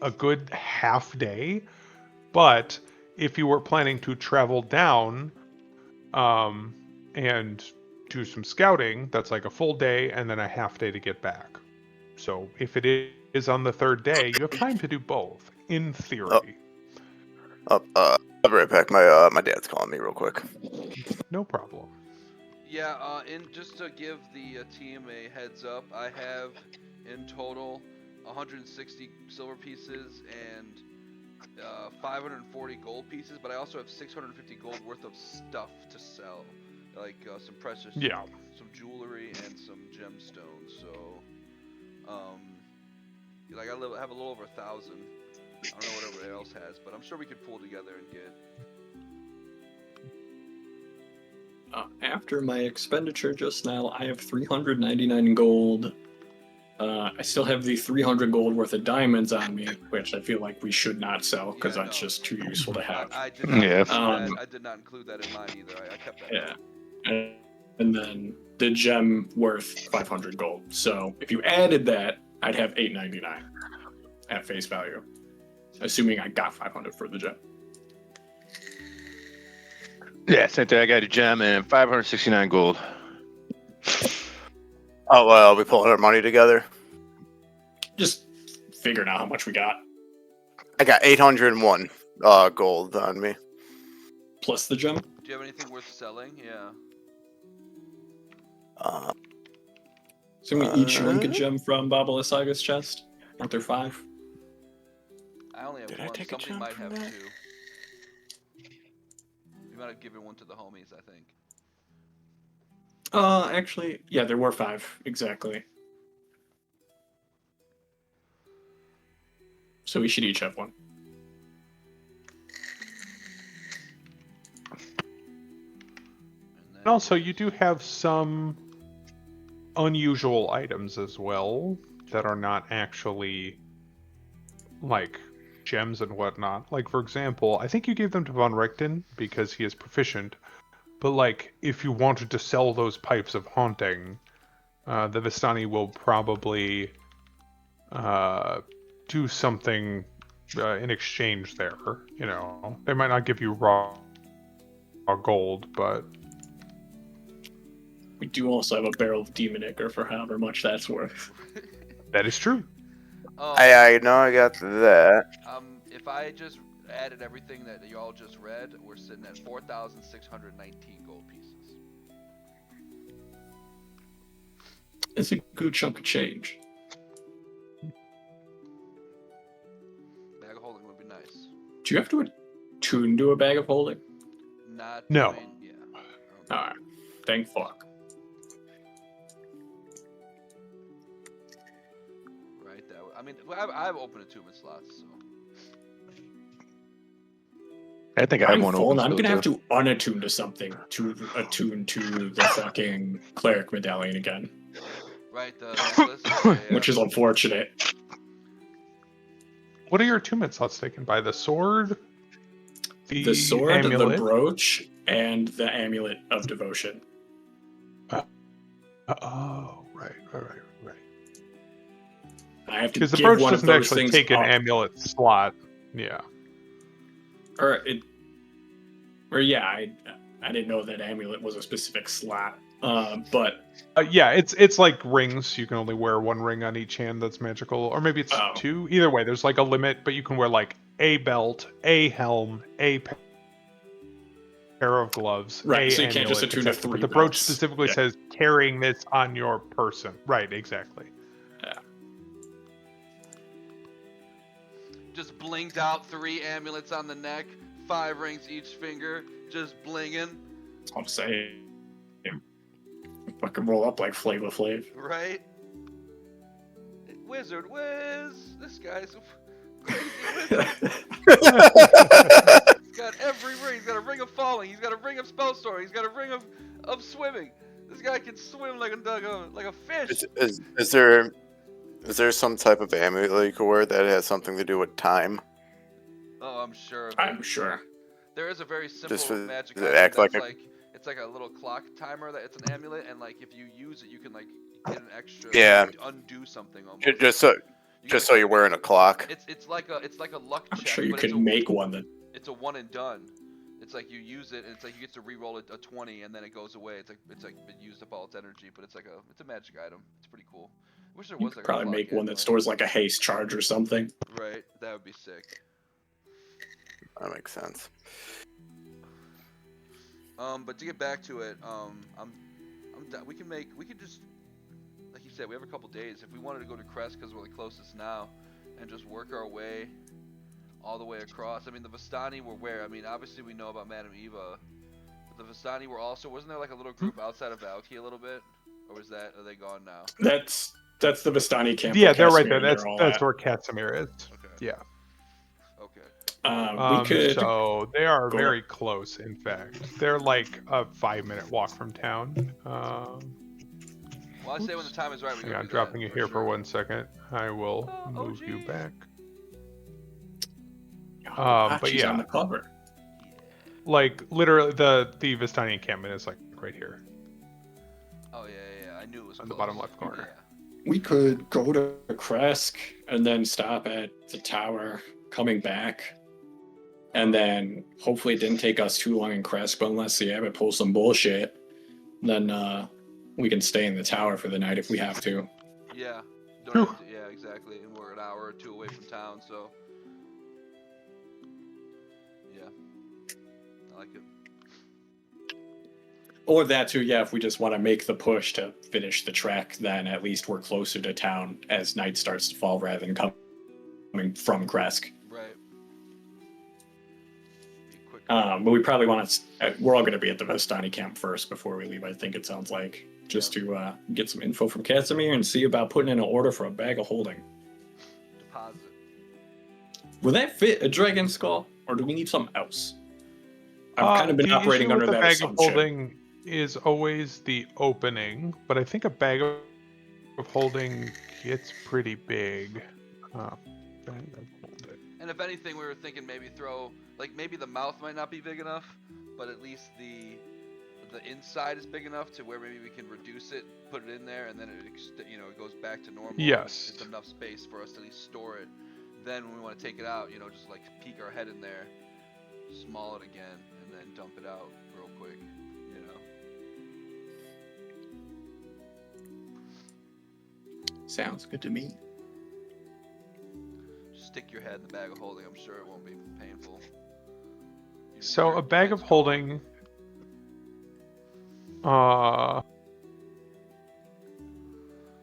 A: a good half day. But if you were planning to travel down and do some scouting, that's like a full day and then a half day to get back. So if it is on the third day, you have time to do both, in theory.
E: I'll be right back. My dad's calling me real quick.
A: No problem.
D: Yeah, and just to give the team a heads up, I have in total 160 silver pieces and 540 gold pieces, but I also have 650 gold worth of stuff to sell, like some precious, some jewelry and some gemstones. So, like I have a little over 1,000. I don't know what everybody else has, but I'm sure we could pull together and get.
B: After my expenditure just now, I have 399 gold. I still have the 300 gold worth of diamonds on me, which I feel like we should not sell because that's just too useful to have.
D: I did not
C: Yeah.
D: include that. I did not include that in mine either. I kept that.
B: Yeah. And then the gem worth 500 gold. So if you added that, I'd have 899 at face value, assuming I got 500 for the gem.
C: Yeah, same thing. I got a gem and 569 gold.
E: Oh, well, we pulling our money together.
B: Just figuring out how much we got.
E: I got 801 gold on me.
B: Plus the gem?
D: Do you have anything worth selling? Yeah.
B: So we each drink a gem from Baba Lasaga's chest? Aren't there 5?
D: I only have
E: Did I
D: one.
E: take a
D: Somebody
E: gem
D: might
E: from
D: have
E: that?
D: 2. You might have given one to the homies, I think.
B: Actually, yeah, there were 5, exactly. So we should each have one.
A: And also, you do have some unusual items as well that are not actually like gems and whatnot. Like, for example, I think you gave them to Von Richten because he is proficient. But, like, if you wanted to sell those pipes of haunting, the Vistani will probably do something in exchange there. You know, they might not give you raw gold, but
B: We do also have a barrel of demon ichor for however much that's worth.
A: that is true.
E: I know I got that.
D: If I just added everything that y'all just read, we're sitting at 4,619 gold pieces.
B: It's a good chunk of change.
D: Bag of holding would be nice.
B: Do you have to attune to a bag of holding?
D: Not
A: No.
D: Yeah.
B: Alright. Thank fuck.
D: Right. That. I mean, I have open attunement slots, so.
C: I think I have
B: I'm
C: one
B: full,
C: open
B: and I'm
C: still,
B: gonna have
C: too.
B: to unattune to something to attune to the fucking cleric medallion again.
D: Right. The necklace. Yeah.
B: Which is unfortunate.
A: What are your attunement slots taken by? The sword?
B: The sword,
A: amulet?
B: the brooch, and the amulet of devotion.
A: Oh, right.
B: I have to
A: Because the
B: give
A: brooch
B: one of
A: doesn't
B: those
A: actually
B: things
A: take an
B: up.
A: amulet slot. Yeah.
B: Or yeah, I didn't know that amulet was a specific slot. But
A: Yeah, it's like rings. You can only wear one ring on each hand that's magical. Or maybe it's 2. Either way, there's like a limit, but you can wear like a belt, a helm, a pair of gloves,
B: right, so you
A: amulet,
B: can't just attune to
A: etc.
B: 3
A: But the brooch
B: belts.
A: specifically
B: Yeah.
A: says carrying this on your person. Right, exactly.
B: Yeah.
D: Just blinged out 3 amulets on the neck, 5 rings each finger, just blinging.
B: I'm saying. Fucking roll up like Flava Flav.
D: Right? Wizard Wiz! This guy's a crazy wizard. He's got every ring. He's got a ring of falling. He's got a ring of spell storing. He's got a ring of swimming. This guy can swim like a fish.
E: Is there some type of amulet you could wear that has something to do with time?
D: Oh, I'm sure.
B: I'm sure.
D: There is a very simple
E: Just for
D: magic
E: to
D: item
E: act
D: that's
E: like
D: like it's like a little clock timer that it's an amulet, and like if you use it, you can like get an extra
E: Yeah.
D: undo something almost.
E: just so
D: You
E: just
D: get
E: so you're wearing a clock.
D: it's like a luck
B: I'm
D: check,
B: sure you
D: but
B: can make one that.
D: it's a one and done. It's like you use it, and it's like you get to re-roll a 20, and then it goes away. It's like it used up all its energy, but it's a magic item. It's pretty cool. I wish there
B: You
D: was
B: could
D: like
B: probably
D: a clock
B: make one that
D: amulet.
B: stores like a haste charge or something.
D: Right, that would be sick.
E: That makes sense.
D: But to get back to it, we can just, like you said, we have a couple days. If we wanted to go to Crest because we're the closest now, and just work our way all the way across. I mean, the Vistani were where? I mean, obviously we know about Madame Eva, but the Vistani were also, wasn't there like a little group outside of Valky a little bit, or are they gone now?
B: That's the Vistani camp.
A: Yeah,
B: where
A: they're right
B: Casimir
A: there.
B: and they're all
A: That's
B: at.
A: where Casimir is.
D: Okay.
A: Yeah.
D: Okay.
B: We could.
A: So they are
B: go
A: very close. In fact, they're like a 5-minute walk from town.
D: Well, I say when the time is right, we
A: Hang
D: go
A: on,
D: do
A: dropping
D: that,
A: you here for
D: sure.
A: 1 second. I will move you
D: geez.
A: back.
B: But
A: but
B: she's
A: yeah.
B: on the cover.
A: Like literally, the Vistani encampment is like right here
D: Oh yeah. I knew it was
A: on the
D: close.
A: bottom left corner.
D: Yeah.
B: We could go to Kresk and then stop at the tower, coming back. And then hopefully it didn't take us too long in Kresk, but unless the abbot pulls some bullshit, then we can stay in the tower for the night if we have to.
D: Yeah. Don't have to, yeah, exactly. And we're an hour or two away from town, so. Yeah. I like it.
B: Or that too, yeah, if we just want to make the push to finish the trek, then at least we're closer to town as night starts to fall rather than coming from Kresk.
D: Right. Be quick.
B: But we probably want to. We're all going to be at the Vistani camp first before we leave. I think it sounds like just to get some info from Casimir and see about putting in an order for a bag of holding.
D: Deposit.
B: Will that fit a dragon skull, or do we need something else? I've kind of been
A: the
B: operating
A: issue
B: under
A: with the
B: that
A: bag
B: assumption.
A: of holding is always the opening, but I think a bag of holding gets pretty big. Bag of holding.
D: And if anything, we were thinking maybe maybe the mouth might not be big enough, but at least the inside is big enough to where maybe we can reduce it, put it in there, and then it goes back to normal.
A: Yes.
D: It's enough space for us to at least store it. Then when we want to take it out, just like peek our head in there, small it again, and then dump it out real quick.
B: Sounds good to me.
D: Stick your head in the bag of holding. I'm sure it won't be painful.
A: So a bag of holding.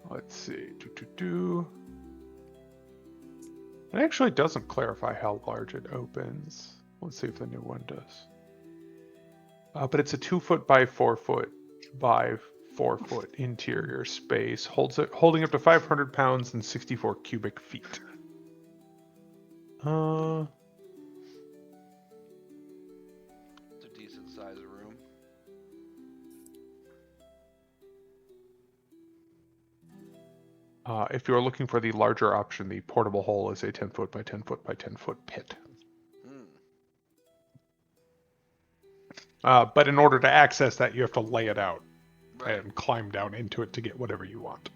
A: Let's see. It actually doesn't clarify how large it opens. Let's see if the new one does. But it's a 2 foot by 4 foot by 4 foot interior space, holding up to 500 pounds and 64 cubic feet.
D: It's a decent size room.
A: If you're looking for the larger option, the portable hole is a 10 foot by 10 foot by 10 foot pit. But in order to access that, you have to lay it out and climb down into it to get whatever you want.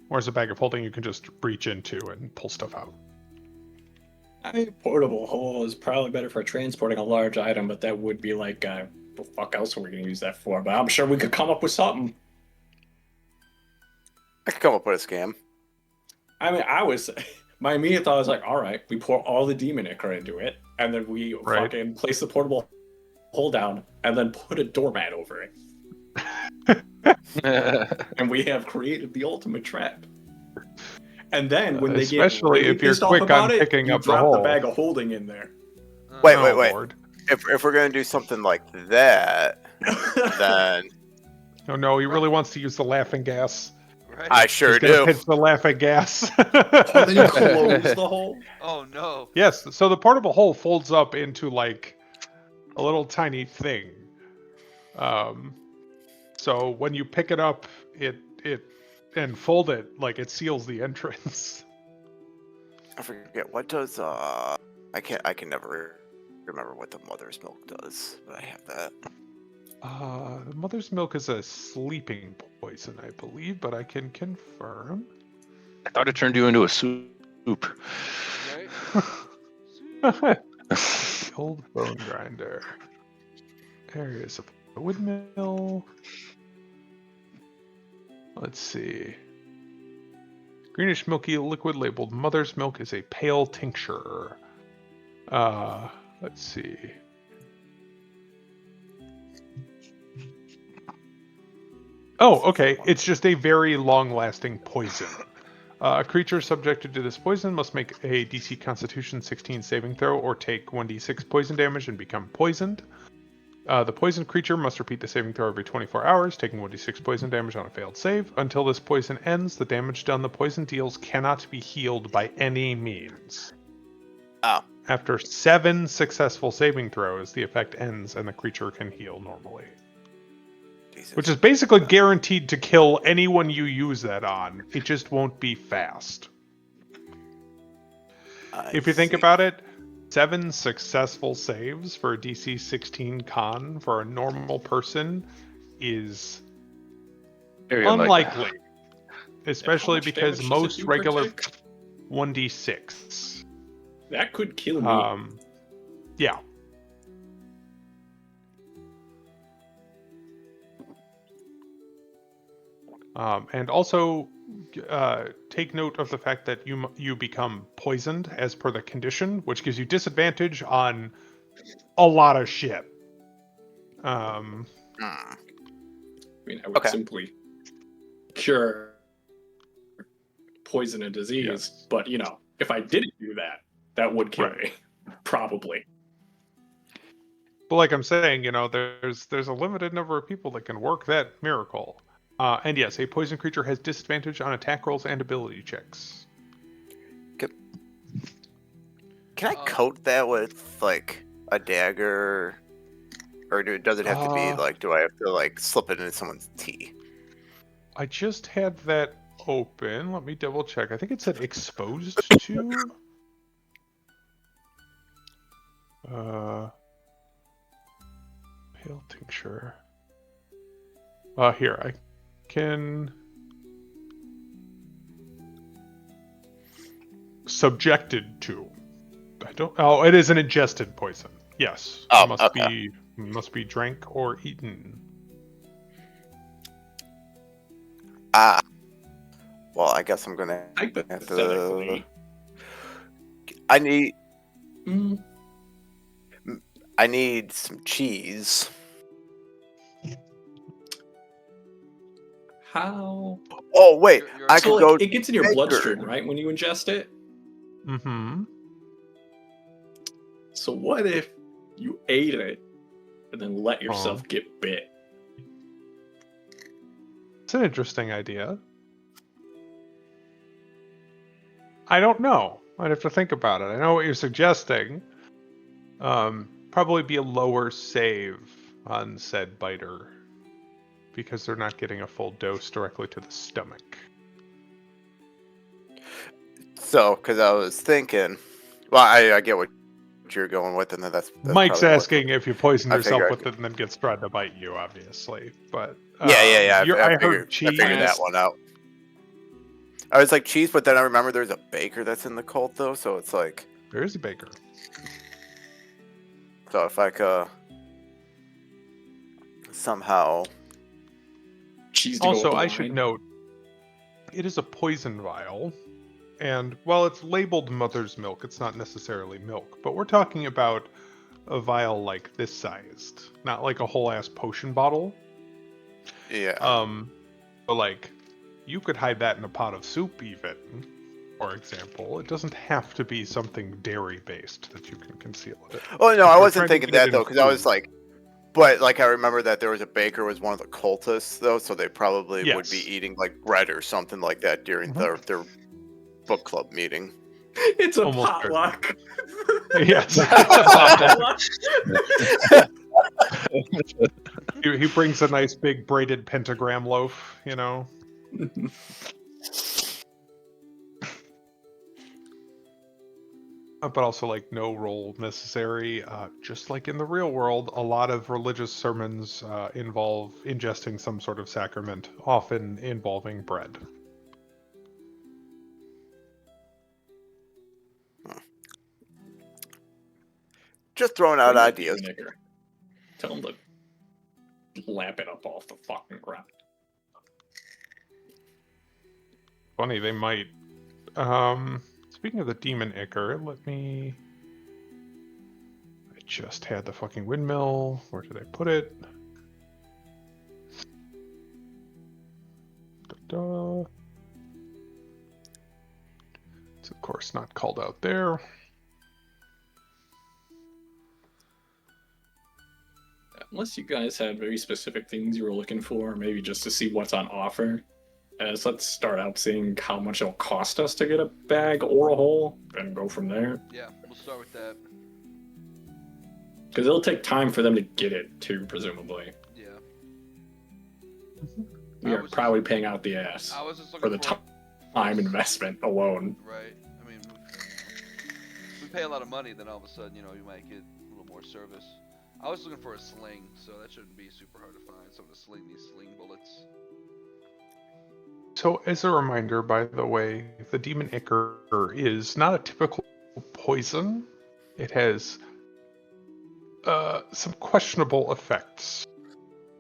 A: Whereas a bag of holding, you can just reach into and pull stuff out.
B: I mean, portable hole is probably better for transporting a large item, but that would be like, what the fuck else are we going to use that for? But I'm sure we could come up with something.
E: I could come up with a scam.
B: I mean, my immediate thought was like, all right, we pour all the demon ichor into it, and then we fucking place the portable hole down, and then put a doormat over it. And we have created the ultimate trap. And then when they
A: especially
B: get
A: if you're
B: pissed off
A: quick
B: about
A: on
B: it,
A: picking
B: you
A: up the
B: drop
A: hole.
B: the bag of holding in there.
E: Wait.
A: Lord.
E: If we're gonna do something like that, then
A: No, he really wants to use the laughing gas.
D: Right?
E: I sure
A: He's gonna
E: do.
A: pitch the laughing gas.
B: Oh, then you close the hole?
D: Oh no.
A: Yes, so the portable hole folds up into like a little tiny thing. So when you pick it up, it and fold it, like it seals the entrance.
E: I forget what does I can never remember what the mother's milk does, but I have that.
A: The mother's milk is a sleeping poison, I believe, but I can confirm.
C: I thought it turned you into a soup.
D: Right?
A: The old bone grinder. Areas of the windmill. Let's see. Greenish milky liquid labeled mother's milk is a pale tincture. Let's see. Oh, okay. It's just a very long-lasting poison. A creature subjected to this poison must make a DC Constitution 16 saving throw or take 1d6 poison damage and become poisoned. The poisoned creature must repeat the saving throw every 24 hours, taking 1d6 poison damage on a failed save. Until this poison ends, the damage done the poison deals cannot be healed by any means.
E: Oh.
A: After 7 successful saving throws, the effect ends and the creature can heal normally.
E: Jesus.
A: Which is basically guaranteed to kill anyone you use that on. It just won't be fast. If you think about it, 7 successful saves for a DC 16 con for a normal person is
C: Very
A: unlikely. Especially
B: much
A: because
B: damage does it
A: most
B: do,
A: regular
B: protect?
A: 1d6.
B: That could kill me.
A: Yeah. And also, take note of the fact that you become poisoned as per the condition, which gives you disadvantage on a lot of shit.
B: I mean, I would simply cure poison and disease,
A: Yes.
B: but if I didn't do that, that would kill me, probably.
A: But like I'm saying, there's a limited number of people that can work that miracle. And yes, a poison creature has disadvantage on attack rolls and ability checks.
E: Can I coat that with like a dagger, or does it have to be like? Do I have to like slip it into someone's tea?
A: I just had that open. Let me double check. I think it said exposed to. Pale tincture. Here I can. Subjected to. I don't. Oh, it is an ingested poison. Yes.
E: Oh,
A: it must be drank or eaten.
E: Well, I guess I'm gonna have to.
B: Hypothetically.
E: I need some cheese.
B: How?
E: Oh wait,
D: You're-
E: I
B: So
E: could go.
B: it gets in your
E: baker.
B: bloodstream, right, when you ingest it?
A: Mm-hmm.
B: So what if you ate it and then let yourself get bit?
A: It's an interesting idea. I don't know. I'd have to think about it. I know what you're suggesting. Probably be a lower save on said biter because they're not getting a full dose directly to the stomach.
E: So, because I was thinking, well, I get what you're going with, and that's
A: Mike's
E: probably what-
A: asking if you poison
E: I
A: yourself
E: figured-
A: with it and then gets tried to bite you, obviously. But
E: Yeah.
A: I
E: figured,
A: heard cheese.
E: I figured that one out. I was like cheese, but then I remember there's a baker that's in the cult though, so it's like.
A: There is a baker.
E: So if I could somehow.
B: Cheese to go
A: Also,
B: with the
A: I should
B: wine.
A: note, it is a poison vial, and while it's labeled mother's milk, it's not necessarily milk. But we're talking about a vial like this sized, not like a whole ass potion bottle.
E: Yeah.
A: But like, you could hide that in a pot of soup, even. For example, it doesn't have to be something dairy based that you can conceal it.
E: Oh no,
A: if
E: I
A: you're
E: wasn't
A: trying to
E: thinking
A: get it
E: that
A: in
E: though, because I was
A: food.
E: like, but like I remember that there was a baker was one of the cultists though, so they probably would be
A: Yes.
E: eating like bread or something like that during their book club meeting.
B: It's a
A: Almost
B: potluck.
A: Yes.
B: Potluck.
A: He brings a nice big braided pentagram loaf, but also like no roll necessary. Just like in the real world, a lot of religious sermons involve ingesting some sort of sacrament, often involving bread.
E: Just throwing out
B: Bring the
E: ideas.
B: demon nigger. Tell him to lap it up off the fucking ground.
A: Funny, they might. Speaking of the demon ichor, let me. I just had the fucking windmill. Where did I put it? Da-da. It's of course not called out there.
B: Unless you guys had very specific things you were looking for, maybe just to see what's on offer. So let's start out seeing how much it'll cost us to get a bag or a hole, and go from there.
D: Yeah, we'll start with that.
B: Because it'll take time for them to get it too, presumably.
D: Yeah.
B: We are probably paying out the ass
D: I was just
B: for
D: looking
B: the time investment alone.
D: Right. I mean, if we pay a lot of money, then all of a sudden, you might get a little more service. I was looking for a sling, so that shouldn't be super hard to find. Someone to sling these sling bullets.
A: So, as a reminder, by the way, the demon ichor is not a typical poison. It has some questionable effects.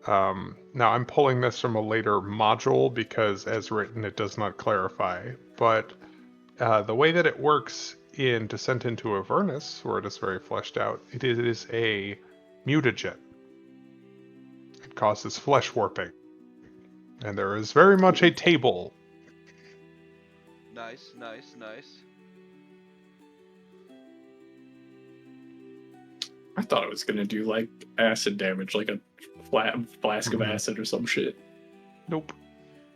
A: Now, I'm pulling this from a later module because, as written, it does not clarify. But the way that it works in Descent into Avernus, where it is very fleshed out, it is a mutagen. It causes flesh warping. And there is very much a table.
D: Nice, nice, nice.
B: I thought it was gonna do like acid damage, like a flask of
A: Mhm.
B: acid or some shit.
A: Nope.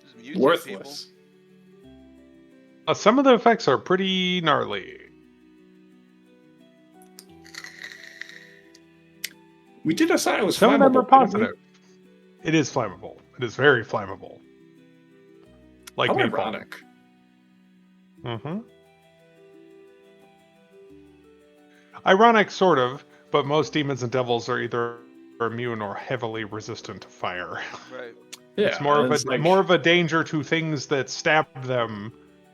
D: Just mutate
B: Worthless.
A: Some of the effects are pretty gnarly.
B: We did decide it was
A: Some of them are
B: flammable, didn't we?
A: positive. It is flammable. It is very flammable. Like
B: How
A: napalm.
B: ironic.
A: Mm-hmm. Ironic, sort of, but most demons and devils are either immune or heavily resistant to fire.
D: people. Right.
B: Yeah,
A: It's more of
B: it's
A: a
B: like-
A: more of a danger to things that stab them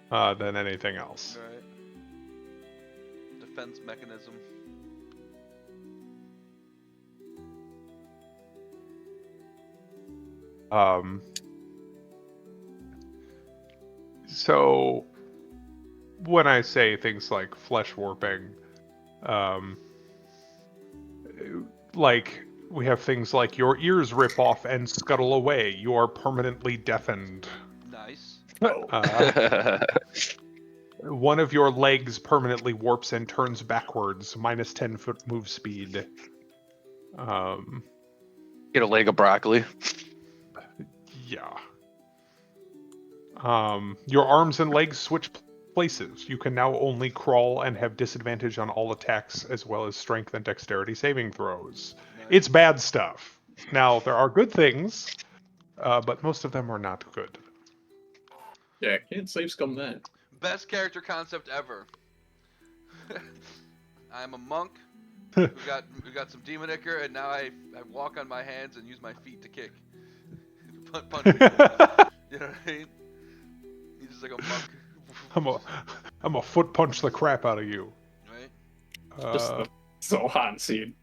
A: than anything else.
D: Right. Defense mechanism.
A: So when I say things like flesh warping, like we have things like your ears rip off and scuttle away. You are permanently deafened.
D: Nice.
A: One of your legs permanently warps and turns backwards, minus 10-foot move speed.
C: Get a leg of broccoli.
A: Yeah. Your arms and legs switch places. You can now only crawl and have disadvantage on all attacks, as well as strength and dexterity saving throws.
D: Nice.
A: It's bad stuff. Now, there are good things, but most of them are not good.
B: Yeah, can't save scum that.
D: Best character concept ever. I'm a monk who got some demon ichor, and now I walk on my hands and use my feet to kick. Punch people. You know what I mean? He's just like a monk.
A: I'm a foot punch the crap out of you.
D: Right?
B: Just the Zohan scene.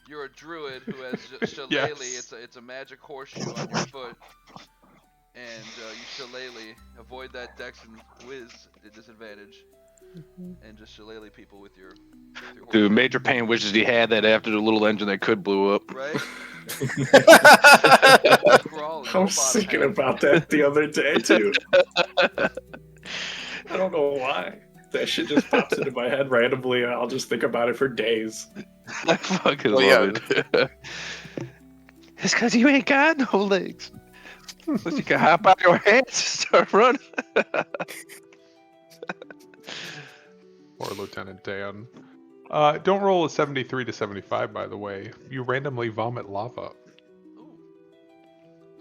D: You're a druid who has shillelagh.
A: Yes.
D: It's a magic horseshoe on your foot, and you shillelagh. Avoid that dex and whiz disadvantage, and just shillelagh people with your
C: Dude,
D: horseshoe.
C: Major Payne wishes he had that after the little engine that could blew up.
D: Right? Crawl,
B: I was thinking about that the other day too. I don't know why. That shit just pops into my head randomly, and I'll just think about it for days.
C: I fucking
E: Well,
C: love it. It's because you ain't got no legs. But you can hop out your hands and start running.
A: Or Lieutenant Dan. Don't roll a 73 to 75, by the way. You randomly vomit lava.
D: Ooh.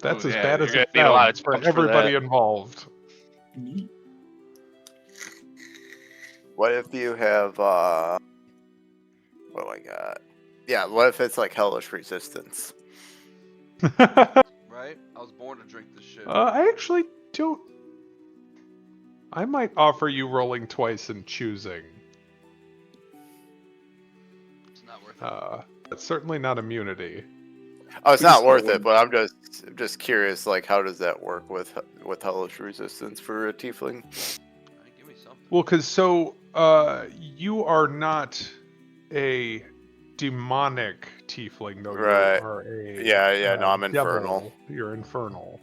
A: That's
C: Oh,
A: as
C: yeah,
A: bad
C: you're
A: as
C: gonna
A: it
C: need a lot of
A: sounds for
C: spells for
A: everybody
C: that.
A: involved.
E: What if you have what do I got? Yeah, what if it's like hellish resistance?
D: Right? I was born to drink this shit.
A: I actually don't. I might offer you rolling twice and choosing.
D: It's not worth it.
A: That's certainly not immunity.
E: Oh, it's
B: We just
E: not worth
B: go
E: it, but I'm just curious, like, how does that work with hellish resistance for a tiefling?
D: Alright, give me something.
A: Well, because you are not a demonic tiefling, though.
E: Right.
A: You are a
E: Yeah. No, I'm
A: devil.
E: infernal.
A: You're infernal.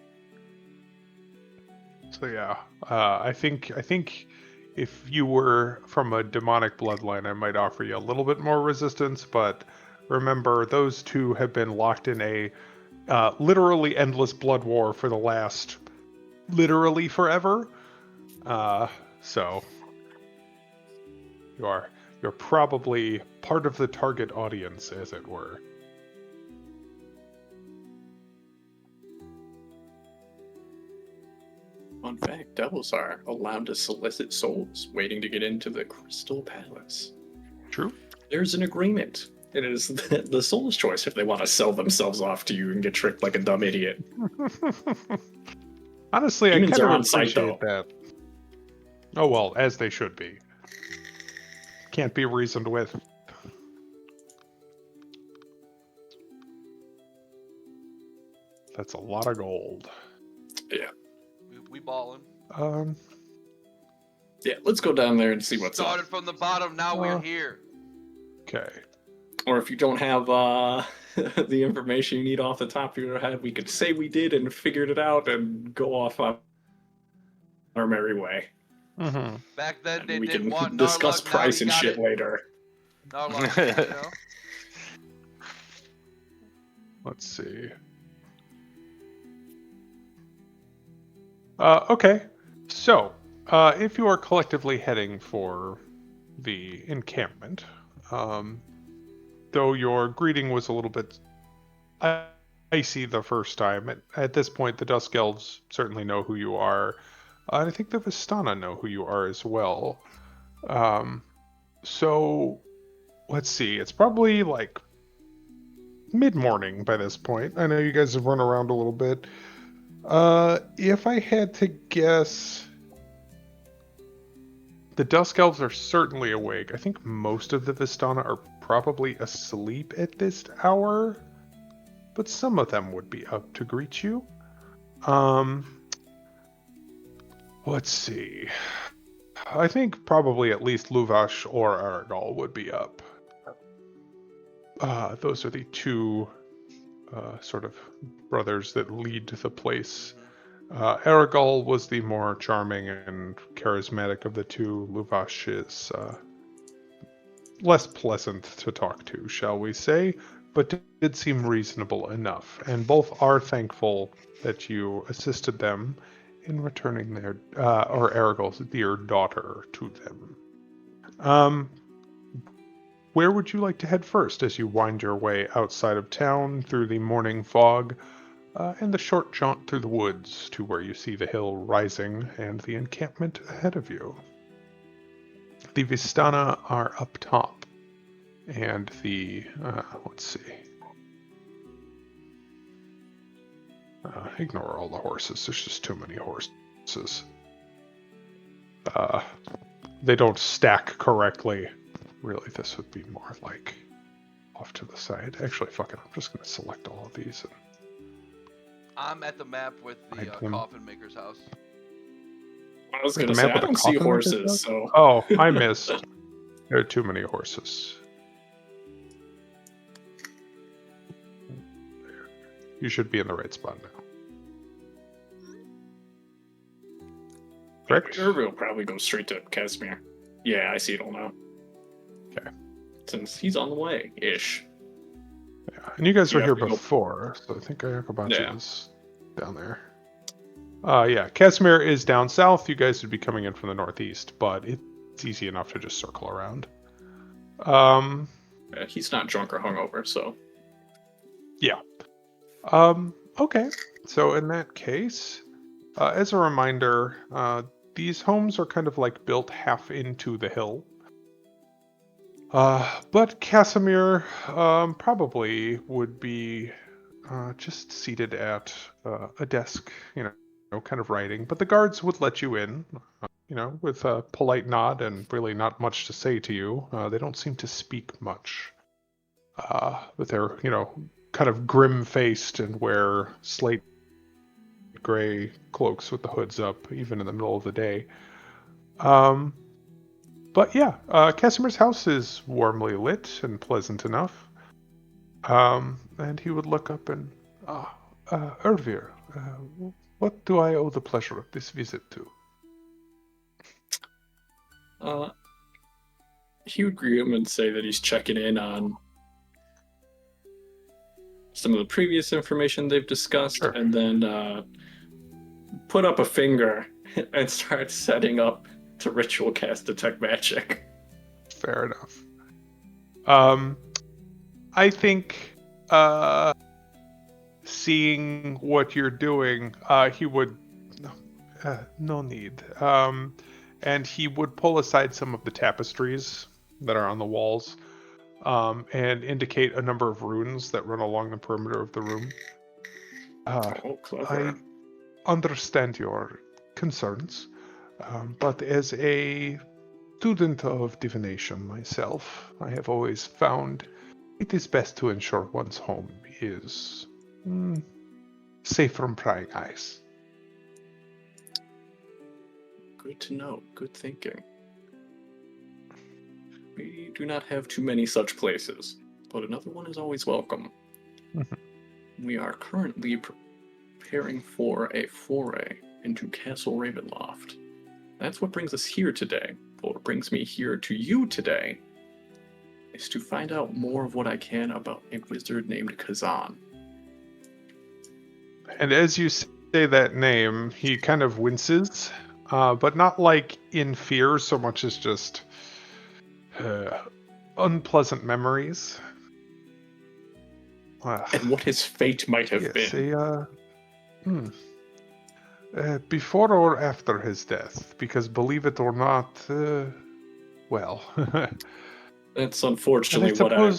A: So yeah, I think if you were from a demonic bloodline, I might offer you a little bit more resistance. But remember, those two have been locked in a literally endless blood war for the last literally forever. So you're probably part of the target audience, as it were.
B: Fun fact, devils are allowed to solicit souls waiting to get into the Crystal Palace.
A: True.
B: There's an agreement. It is the soul's choice if they want to sell themselves off to you and get tricked like a dumb idiot.
A: Honestly,
B: Demons
A: I kind
B: are
A: of
B: on site,
A: appreciate that. Oh well, as they should be. Can't be reasoned with. That's a lot of gold.
B: Yeah.
D: We ballin'.
B: Yeah, let's go down there and see what's
D: Started
B: up.
D: from the bottom, now we're here.
A: Okay.
B: Or if you don't have the information you need off the top of your head, we could say we did and figured it out and go off on our merry way.
A: Mm-hmm.
D: Back then they
B: we
D: didn't
B: can
D: want
B: discuss
D: Narlock,
B: price
D: now
B: and
D: he got
B: shit
D: it.
B: later.
D: Narlock, you know?
A: Let's see. Okay. So, if you are collectively heading for the encampment, though your greeting was a little bit icy the first time, at this point the Dusk Elves certainly know who you are. And I think the Vistana know who you are as well. So, let's see. It's probably like mid-morning by this point. I know you guys have run around a little bit. If I had to guess, the Dusk Elves are certainly awake. I think most of the Vistana are probably asleep at this hour, but some of them would be up to greet you. Let's see. I think probably at least Luvash or Aragal would be up. Those are the two sort of brothers that lead the place. Aragal was the more charming and charismatic of the two. Luvash is less pleasant to talk to, shall we say, but did seem reasonable enough. And both are thankful that you assisted them in returning their, or Aragal's dear daughter to them. Where would you like to head first as you wind your way outside of town through the morning fog and the short jaunt through the woods to where you see the hill rising and the encampment ahead of you? The Vistana are up top, and the, let's see. Ignore all the horses, there's just too many horses. They don't stack correctly. Really, this would be more like off to the side. Actually, fuck it, I'm just going to select all of these. And
D: I'm at the map with the coffin maker's house.
B: I was gonna say, I don't see horses, so...
A: Oh, I missed. There are too many horses. You should be in the right spot now. Correct?
B: Irvin will probably go straight to Casimir. Yeah, I see it all now.
A: Okay.
B: Since he's on the way, ish.
A: Yeah, and you guys were
B: Yeah,
A: here
B: we go-
A: before, so I think Ayakobachi
B: Yeah.
A: is down there. Yeah, Casimir is down south. You guys would be coming in from the northeast, but it's easy enough to just circle around.
B: He's not drunk or hungover, so...
A: Yeah. Okay. So in that case, as a reminder, these homes are kind of like built half into the hill. But Casimir probably would be just seated at a desk, kind of writing. But the guards would let you in, with a polite nod and really not much to say to you. They don't seem to speak much. But they're, kind of grim-faced and wear slate gray cloaks with the hoods up, even in the middle of the day. But yeah, Casimir's house is warmly lit and pleasant enough. And he would look up and, Ervir, what do I owe the pleasure of this visit to?
B: He would greet him and say that he's checking in on some of the previous information they've discussed,
A: Sure.
B: and then put up a finger and start setting up to ritual cast detect magic.
A: Fair enough. I think, seeing what you're doing, he would, no need. And he would pull aside some of the tapestries that are on the walls, and indicate a number of runes that run along the perimeter of the room.
B: Oh, clever.
A: I understand your concerns, but as a student of divination myself, I have always found it is best to ensure one's home is safe from prying eyes.
B: Good to know. Good thinking. We do not have too many such places, but another one is always welcome. We are currently preparing for a foray into Castle Ravenloft. That's what brings us here today. But what brings me here to you today is to find out more of what I can about a wizard named Kazan.
A: And as you say that name, he kind of winces, but not like in fear so much as just unpleasant memories.
B: And what his fate might have been.
A: Before or after his death, because believe it or not, well,
B: That's unfortunately what I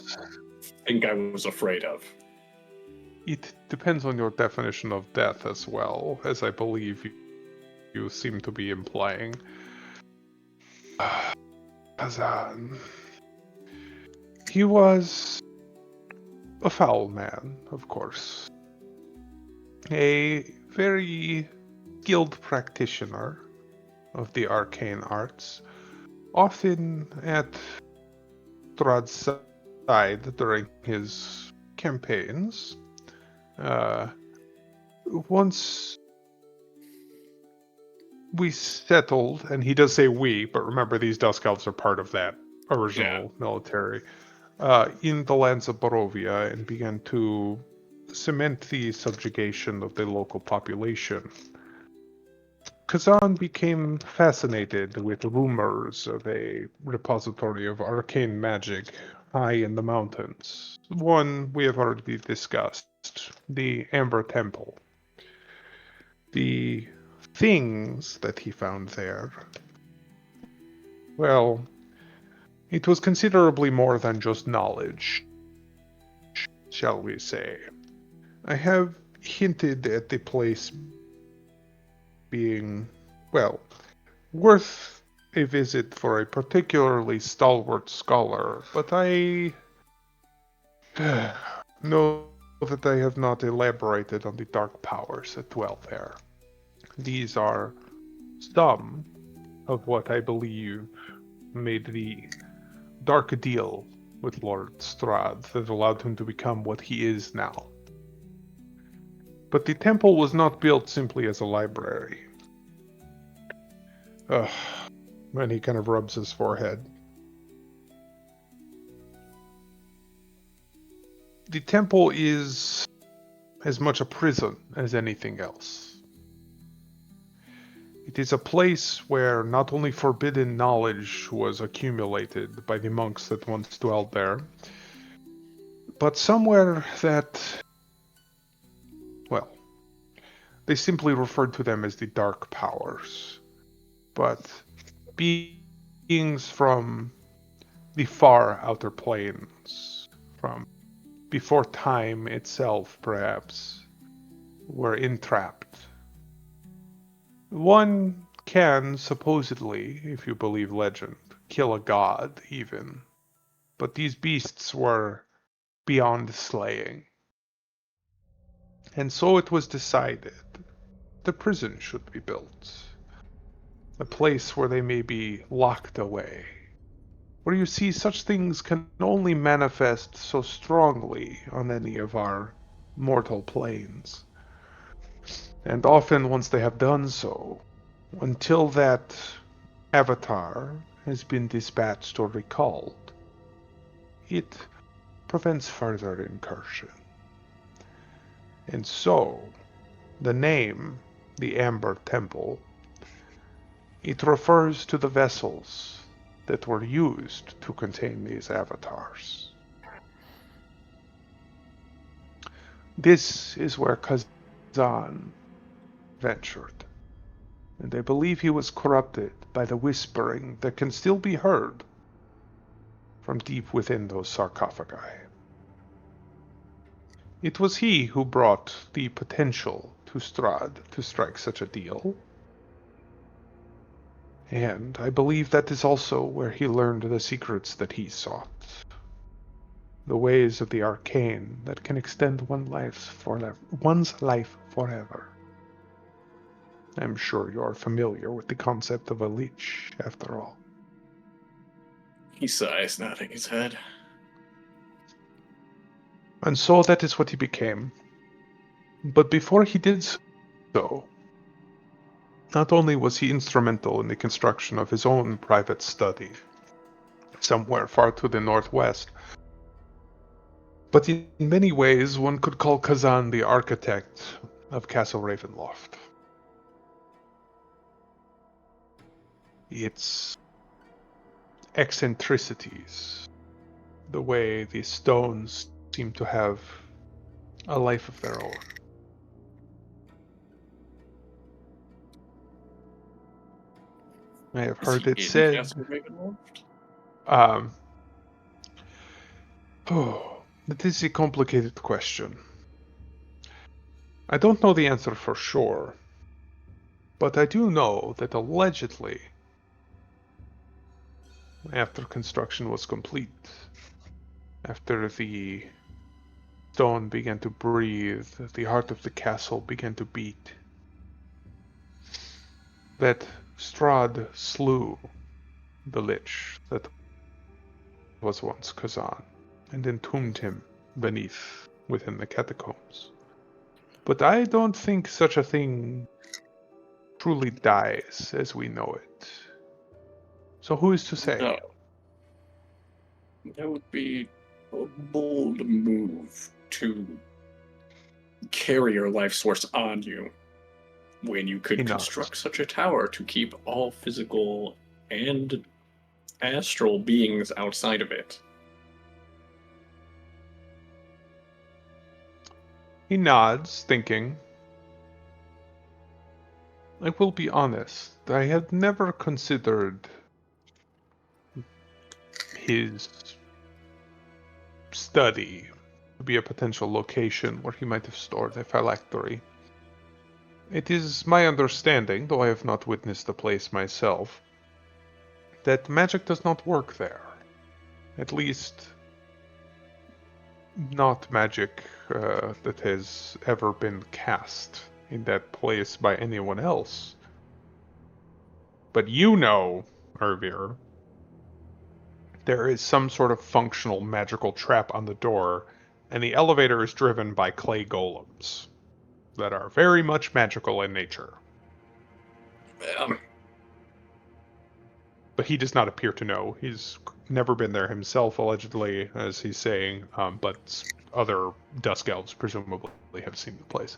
B: think I was afraid of.
A: It depends on your definition of death as well, as I believe you seem to be implying. Kazan. He was a foul man, of course. A very skilled practitioner of the arcane arts, often at Strahd's side during his campaigns. Once we settled, and he does say we, but remember these Dusk Elves are part of that original military, in the lands of Barovia, and began to cement the subjugation of the local population. Kazan became fascinated with rumors of a repository of arcane magic high in the mountains. One we have already discussed, the Amber Temple. The things that he found there, well, it was considerably more than just knowledge, shall we say. I have hinted at the place being, well, worth a visit for a particularly stalwart scholar, but I know that I have not elaborated on the dark powers that dwell there. These are some of what I believe made the dark deal with Lord Strahd that allowed him to become what he is now. But the temple was not built simply as a library. And he kind of rubs his forehead. The temple is as much a prison as anything else. It is a place where not only forbidden knowledge was accumulated by the monks that once dwelled there, but somewhere that, well, they simply referred to them as the dark powers. but beings from the far outer planes, from before time itself, perhaps, were entrapped. One can, supposedly, if you believe legend, kill a god, even. But these beasts were beyond slaying. And so it was decided the prison should be built. A place where they may be locked away. Where you see such things can only manifest so strongly on any of our mortal planes. And often once they have done so, until that avatar has been dispatched or recalled, it prevents further incursion. And so, the name, the Amber Temple, it refers to the vessels that were used to contain these avatars. This is where Kazan ventured, and I believe he was corrupted by the whispering that can still be heard from deep within those sarcophagi. It was he who brought the potential to Strahd to strike such a deal. And I believe that is also where he learned the secrets that he sought. The ways of the arcane that can extend one's life forever. I'm sure you're familiar with the concept of a leech, after all.
B: He sighs, nodding his head.
A: And so that is what he became. But before he did so, not only was he instrumental in the construction of his own private study, somewhere far to the northwest, but in many ways one could call Kazan the architect of Castle Ravenloft. Its eccentricities, the way the stones seem to have a life of their own. I have heard it said.
B: Castle Ravenloft?
A: That is a complicated question. I don't know the answer for sure, but I do know that allegedly, after construction was complete, after the stone began to breathe, the heart of the castle began to beat, that Strahd slew the lich that was once Kazan, and entombed him within the catacombs. But I don't think such a thing truly dies as we know it. So who is to say?
B: No. That would be a bold move to carry your life source on you when you could
A: He nods.
B: construct such a tower to keep all physical and astral beings outside of it.
A: He nods, thinking. I will be honest, I had never considered his study to be a potential location where he might have stored a phylactery. It is my understanding, though I have not witnessed the place myself, that magic does not work there. At least, not magic that has ever been cast in that place by anyone else. But you know, Ervir, there is some sort of functional magical trap on the door, and the elevator is driven by clay golems that are very much magical in nature. But he does not appear to know. He's never been there himself, allegedly, as he's saying, but other Dusk Elves presumably have seen the place.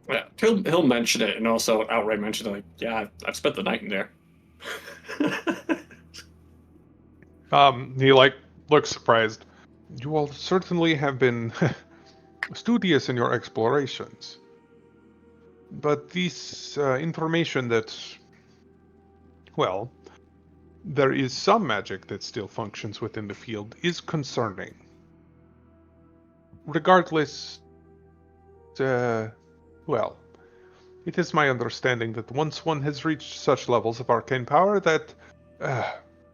B: Yeah, he'll mention it and also outright mention it, like, yeah, I've spent the night in there.
A: He looks surprised. You all certainly have been studious in your explorations. But this information that, well, there is some magic that still functions within the field is concerning. Regardless, well, it is my understanding that once one has reached such levels of arcane power that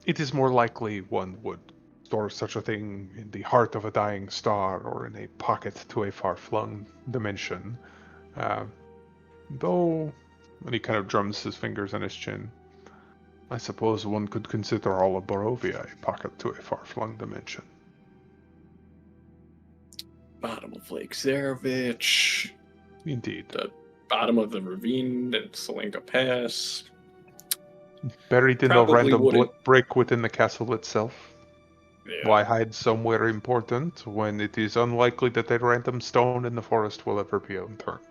A: it is more likely one would store such a thing in the heart of a dying star or in a pocket to a far-flung dimension. Though, and he kind of drums his fingers on his chin, I suppose one could consider all of Barovia a pocket to a far-flung dimension.
B: Bottom of Lake Zarevich,
A: Indeed.
B: the bottom of the ravine at Salinka Pass.
A: Buried in
B: Probably
A: a random
B: wouldn't-
A: brick within the castle itself.
B: Yeah.
A: Why hide somewhere important when it is unlikely that a random stone in the forest will ever be unturned?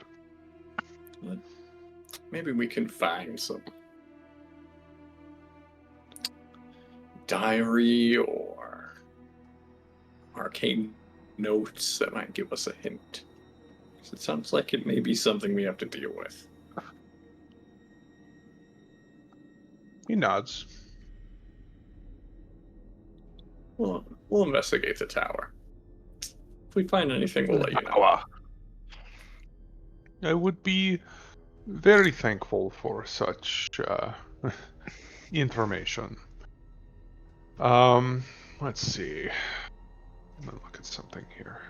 B: Maybe we can find some diary or arcane notes that might give us a hint. It sounds like it may be something we have to deal with.
A: He nods.
B: We'll investigate the tower. If we find anything, we'll let you know.
C: Power.
A: I would be very thankful for such information. Let's see. I'm gonna look at something here.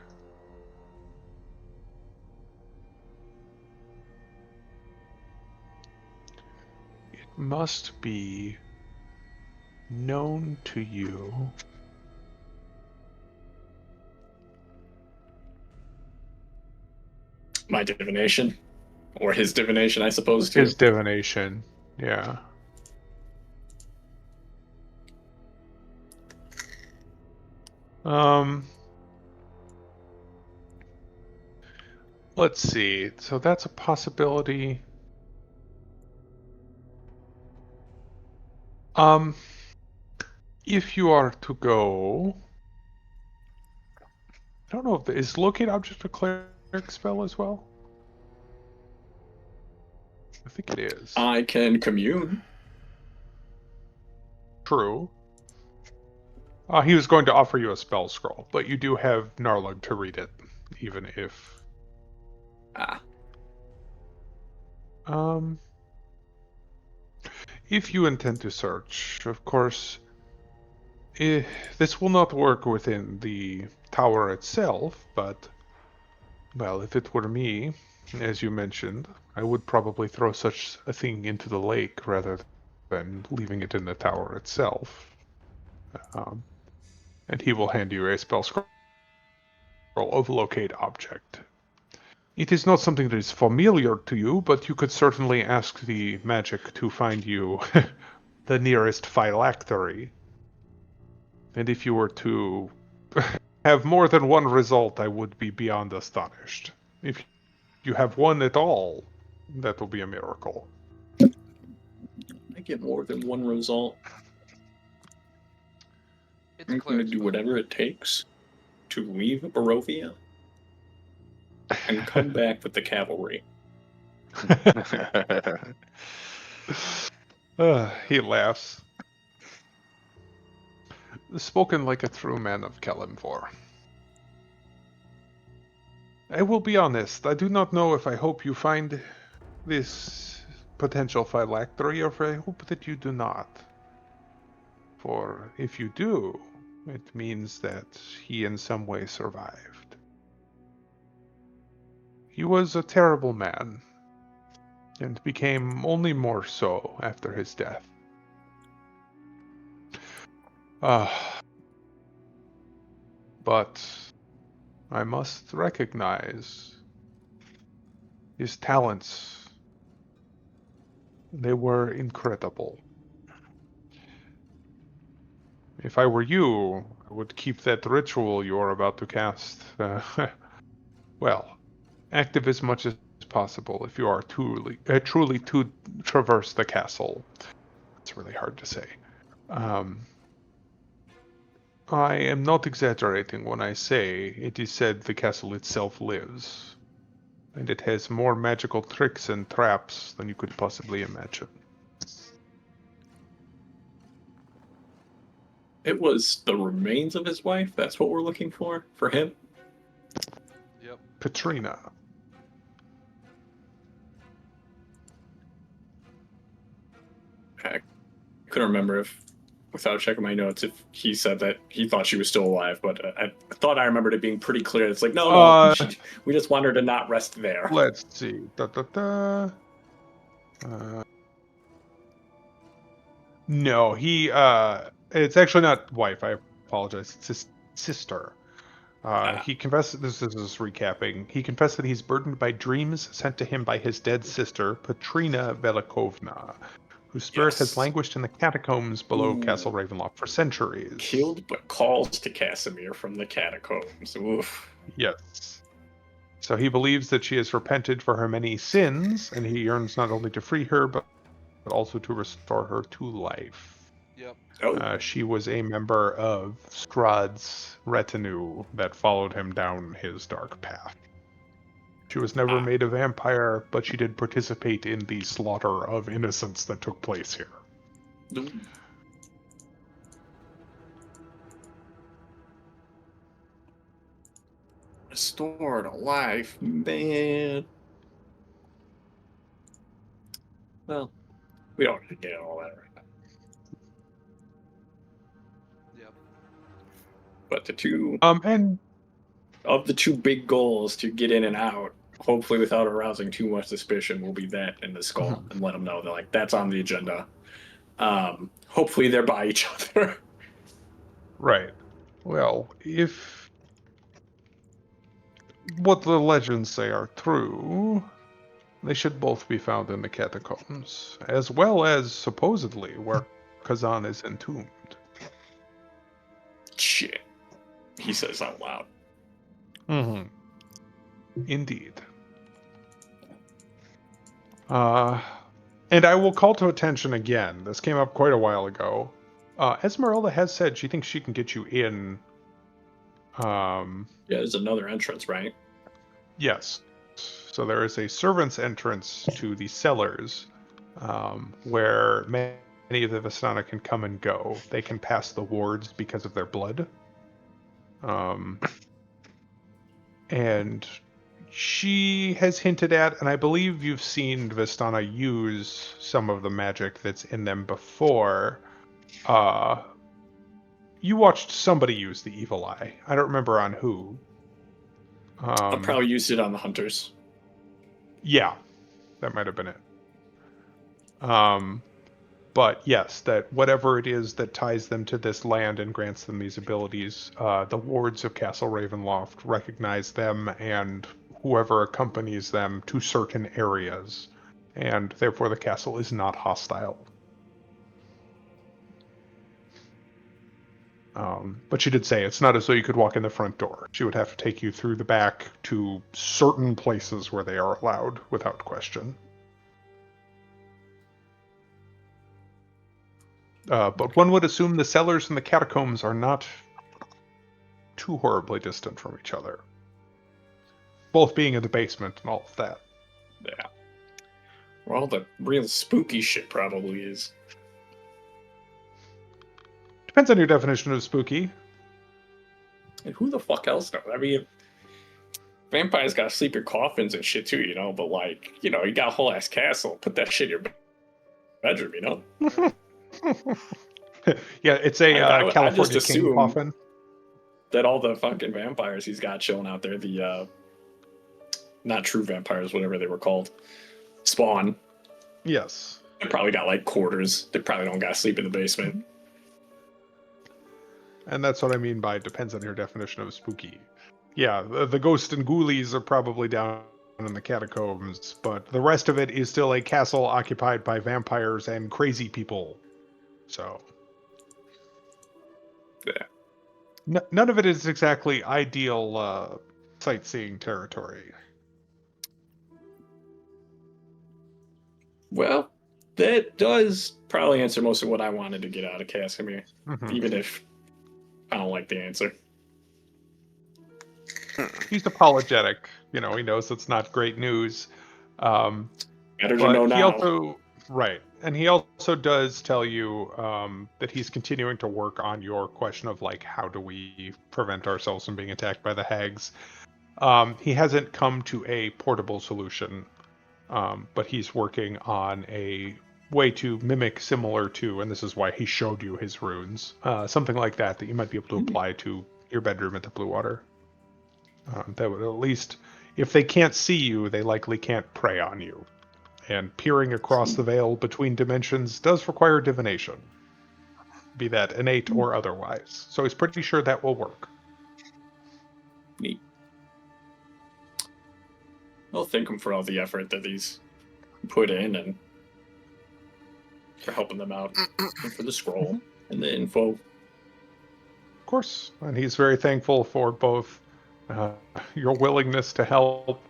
A: It must be known to you.
B: My divination, or his divination, I suppose, too.
A: His divination, yeah. Let's see. So that's a possibility. If you are to go, I don't know if is locate object a cleric spell as well. I think it is.
B: I can commune.
A: True. He was going to offer you a spell scroll, but you do have Narlug to read it, even if. If you intend to search, of course, this will not work within the tower itself, but, well, if it were me, as you mentioned, I would probably throw such a thing into the lake rather than leaving it in the tower itself. And he will hand you a spell scroll of locate object. It is not something that is familiar to you, but you could certainly ask the magic to find you the nearest phylactery. And if you were to have more than one result, I would be beyond astonished. If you have one at all, that will be a miracle.
B: I get more than one result.
D: It's
B: I'm
D: a
B: going to
D: cleric
B: do
D: spell.
B: whatever it takes to leave Barovia and come back with the cavalry.
A: He laughs. Spoken like a true man of Kalimvor. I will be honest, I do not know if I hope you find this potential phylactery or if I hope that you do not. For if you do, it means that he in some way survived. He was a terrible man, and became only more so after his death. But I must recognize his talents. They were incredible. If I were you, I would keep that ritual you are about to cast, well, active as much as possible if you are truly to traverse the castle. It's really hard to say. I am not exaggerating when I say it is said the castle itself lives. And it has more magical tricks and traps than you could possibly imagine.
B: It was the remains of his wife. That's what we're looking for him.
D: Yep.
A: Katrina.
B: I couldn't remember if, without checking my notes, if he said that he thought she was still alive, but I thought I remembered it being pretty clear. It's like, no, we just want her to not rest there.
A: Let's see. No, it's actually not wife. I apologize. It's his sister. He confessed, this is recapping, he confessed that he's burdened by dreams sent to him by his dead sister, Petrina Velikovna, whose spirit has languished in the catacombs below Castle Ravenloft for centuries.
B: Killed but calls to Casimir from the catacombs. Oof.
A: Yes. So he believes that she has repented for her many sins, and he yearns not only to free her, but also to restore her to life.
D: Yep.
A: She was a member of Strahd's retinue that followed him down his dark path. She was never made a vampire, but she did participate in the slaughter of innocents that took place here.
B: Restored to life, man. Well, we don't need to get all that right now.
D: Yep.
B: But the two
A: and
B: of the two big goals to get in and out, hopefully without arousing too much suspicion, will be that and the skull, and let them know that like that's on the agenda. Hopefully they're by each other.
A: Right. Well, if what the legends say are true, they should both be found in the catacombs, as well as supposedly where Kazan is entombed.
B: Shit. He says out loud.
A: Mm-hmm. Indeed. And I will call to attention again, this came up quite a while ago. Esmeralda has said she thinks she can get you in.
B: Yeah, there's another entrance, right?
A: Yes. So there is a servant's entrance to the cellars, where many of the Vistana can come and go. They can pass the wards because of their blood. And she has hinted at, and I believe you've seen Vistana use some of the magic that's in them before. You watched somebody use the evil eye. I don't remember on who.
B: I'll probably use it on the hunters.
A: Yeah, that might have been it. But yes, that whatever it is that ties them to this land and grants them these abilities, the wards of Castle Ravenloft recognize them and whoever accompanies them to certain areas, and therefore the castle is not hostile. But she did say it's not as though you could walk in the front door. She would have to take you through the back to certain places where they are allowed, without question. But one would assume the cellars and the catacombs are not too horribly distant from each other. Both being in the basement and all of that.
B: Yeah. Well, the real spooky shit probably is.
A: Depends on your definition of spooky.
B: And who the fuck else knows? I mean, vampires gotta sleep in coffins and shit too, you know, but like, you know, you got a whole ass castle. Put that shit in your bedroom, you know?
A: Yeah, it's a California king coffin.
B: That all the fucking vampires he's got chilling out there, the not true vampires, whatever they were called, Spawn.
A: Yes.
B: They probably got like quarters. They probably don't gotta sleep in the basement.
A: And that's what I mean by depends on your definition of spooky. Yeah, the ghosts and ghoulies are probably down in the catacombs, but the rest of it is still a castle occupied by vampires and crazy people. So,
B: yeah,
A: none of it is exactly ideal sightseeing territory.
B: Well, that does probably answer most of what I wanted to get out of Casimir, even if I don't like the answer.
A: he's apologetic. You know, he knows it's not great news. Um,
B: Better to
A: but
B: know
A: he
B: now.
A: also right, and he also does tell you that he's continuing to work on your question of like how do we prevent ourselves from being attacked by the hags. He hasn't come to a portable solution, but he's working on a way to mimic similar to, and this is why he showed you his runes, something like that you might be able to apply to your bedroom at the Blue Water. That would at least, if they can't see you, they likely can't prey on you. And peering across the veil between dimensions does require divination, be that innate or otherwise. So he's pretty sure that will work.
B: Neat. I'll thank him for all the effort that he's put in and for helping them out and for the scroll and the info.
A: Of course, and he's very thankful for both your willingness to help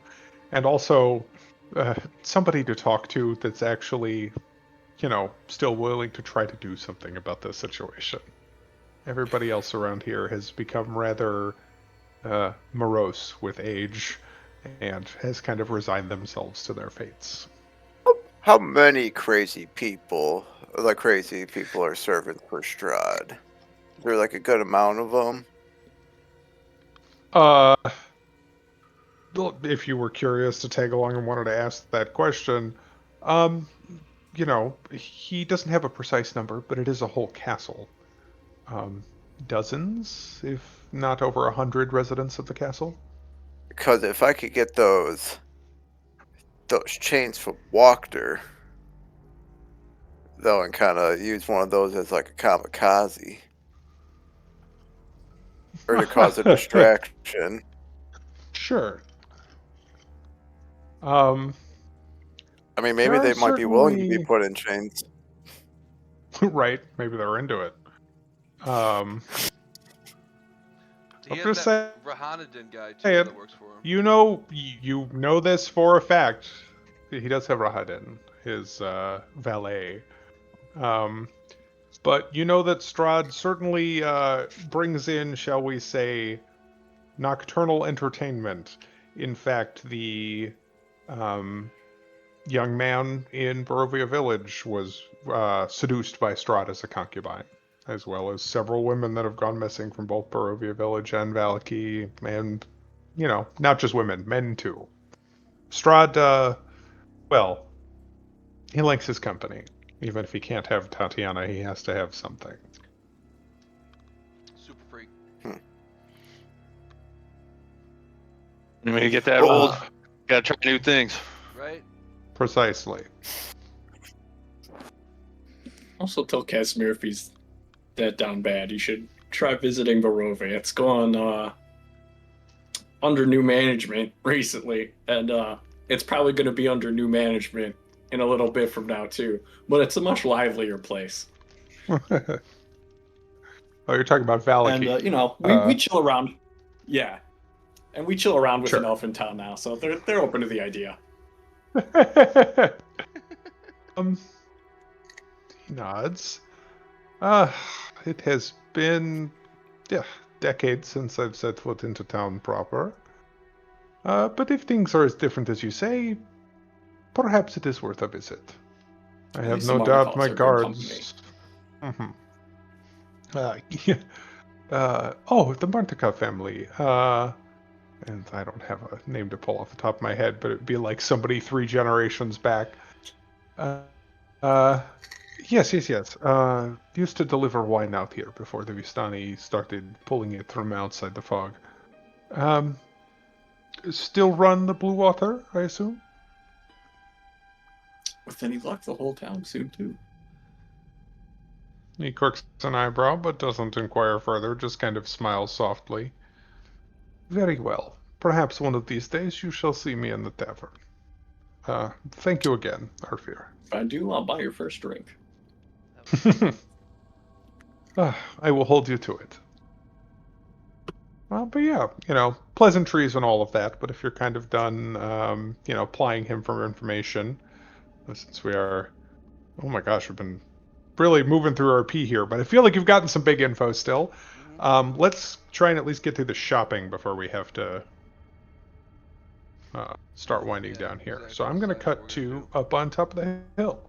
A: and also somebody to talk to that's actually, still willing to try to do something about this situation. Everybody else around here has become rather morose with age and has kind of resigned themselves to their fates.
E: How many crazy people are serving for Strahd? Is there like a good amount of them?
A: If you were curious to tag along and wanted to ask that question, he doesn't have a precise number, but it is a whole castle. Dozens, if not over 100 residents of the castle.
E: Because if I could get those chains from Walker, though, and kind of use one of those as like a kamikaze, or to cause a distraction.
A: Sure.
E: I mean, maybe they might be willing to be put in chains.
A: Right, maybe they're into it.
D: He
A: I'm
D: has
A: just
D: that Rahanadan guy too that works for him.
A: You know this for a fact. He does have Rahadin, his valet. But you know that Strahd certainly brings in, shall we say, nocturnal entertainment. In fact, the young man in Barovia Village was seduced by Strahd as a concubine, as well as several women that have gone missing from both Barovia Village and Valaki, and, not just women, men too. Strahd, he likes his company. Even if he can't have Tatiana, he has to have something.
D: Super freak.
C: When you get that old, gotta try new things.
D: Right?
A: Precisely.
B: Also tell Casimir if he's that down bad, he should try visiting Barovia. It's gone under new management recently, and it's probably going to be under new management in a little bit from now too. But it's a much livelier place.
A: Oh, you're talking about Valaki.
B: And we chill around. Yeah, and we chill around with an elfin town now, so they're open to the idea.
A: He nods. It has been decades since I've set foot into town proper. But if things are as different as you say, perhaps it is worth a visit. I have no doubt my guards. Mm-hmm. The Martika family. And I don't have a name to pull off the top of my head, but it'd be like somebody 3 generations back. Yes. Used to deliver wine out here before the Vistani started pulling it from outside the fog. Still run the Blue Water, I assume?
B: With any luck, the whole town soon too.
A: He quirks an eyebrow, but doesn't inquire further, just kind of smiles softly. Very well. Perhaps one of these days you shall see me in the tavern. Thank you again, Arfir.
B: If I do, I'll buy your first drink.
A: I will hold you to it. But yeah, pleasantries and all of that, but if you're kind of done, plying him for information, since we are, oh my gosh, we've been really moving through RP here, but I feel like you've gotten some big info still. Let's try and at least get through the shopping before we have to start winding
D: Yeah,
A: down here.
D: exactly.
A: So I'm going to
D: Decide what
A: cut
D: we're
A: to
D: gonna
A: up on top of the hill.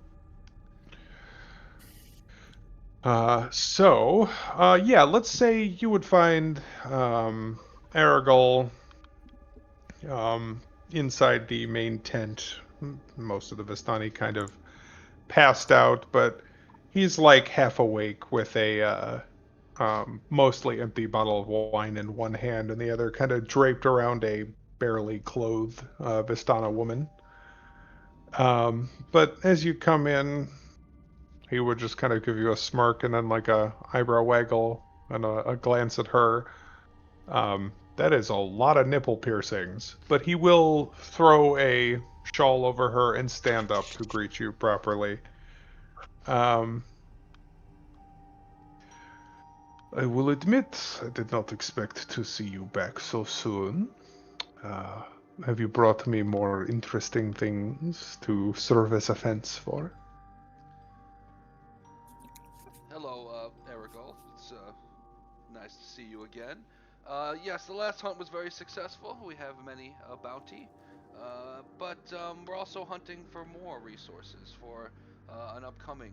A: Yeah, let's say you would find Aragol inside the main tent. Most of the Vistani kind of passed out, but he's like half awake with a mostly empty bottle of wine in one hand and the other kind of draped around a barely clothed Vistana woman. But as you come in, he would just kind of give you a smirk and then like a eyebrow waggle and a glance at her. That is a lot of nipple piercings, but he will throw a shawl over her and stand up to greet you properly. Um, I will admit, I did not expect to see you back so soon. Uh, have you brought me more interesting things to serve as a fence for?
D: Hello, Aragol. It's nice to see you again. Yes, the last hunt was very successful. We have many bounty, but we're also hunting for more resources for an upcoming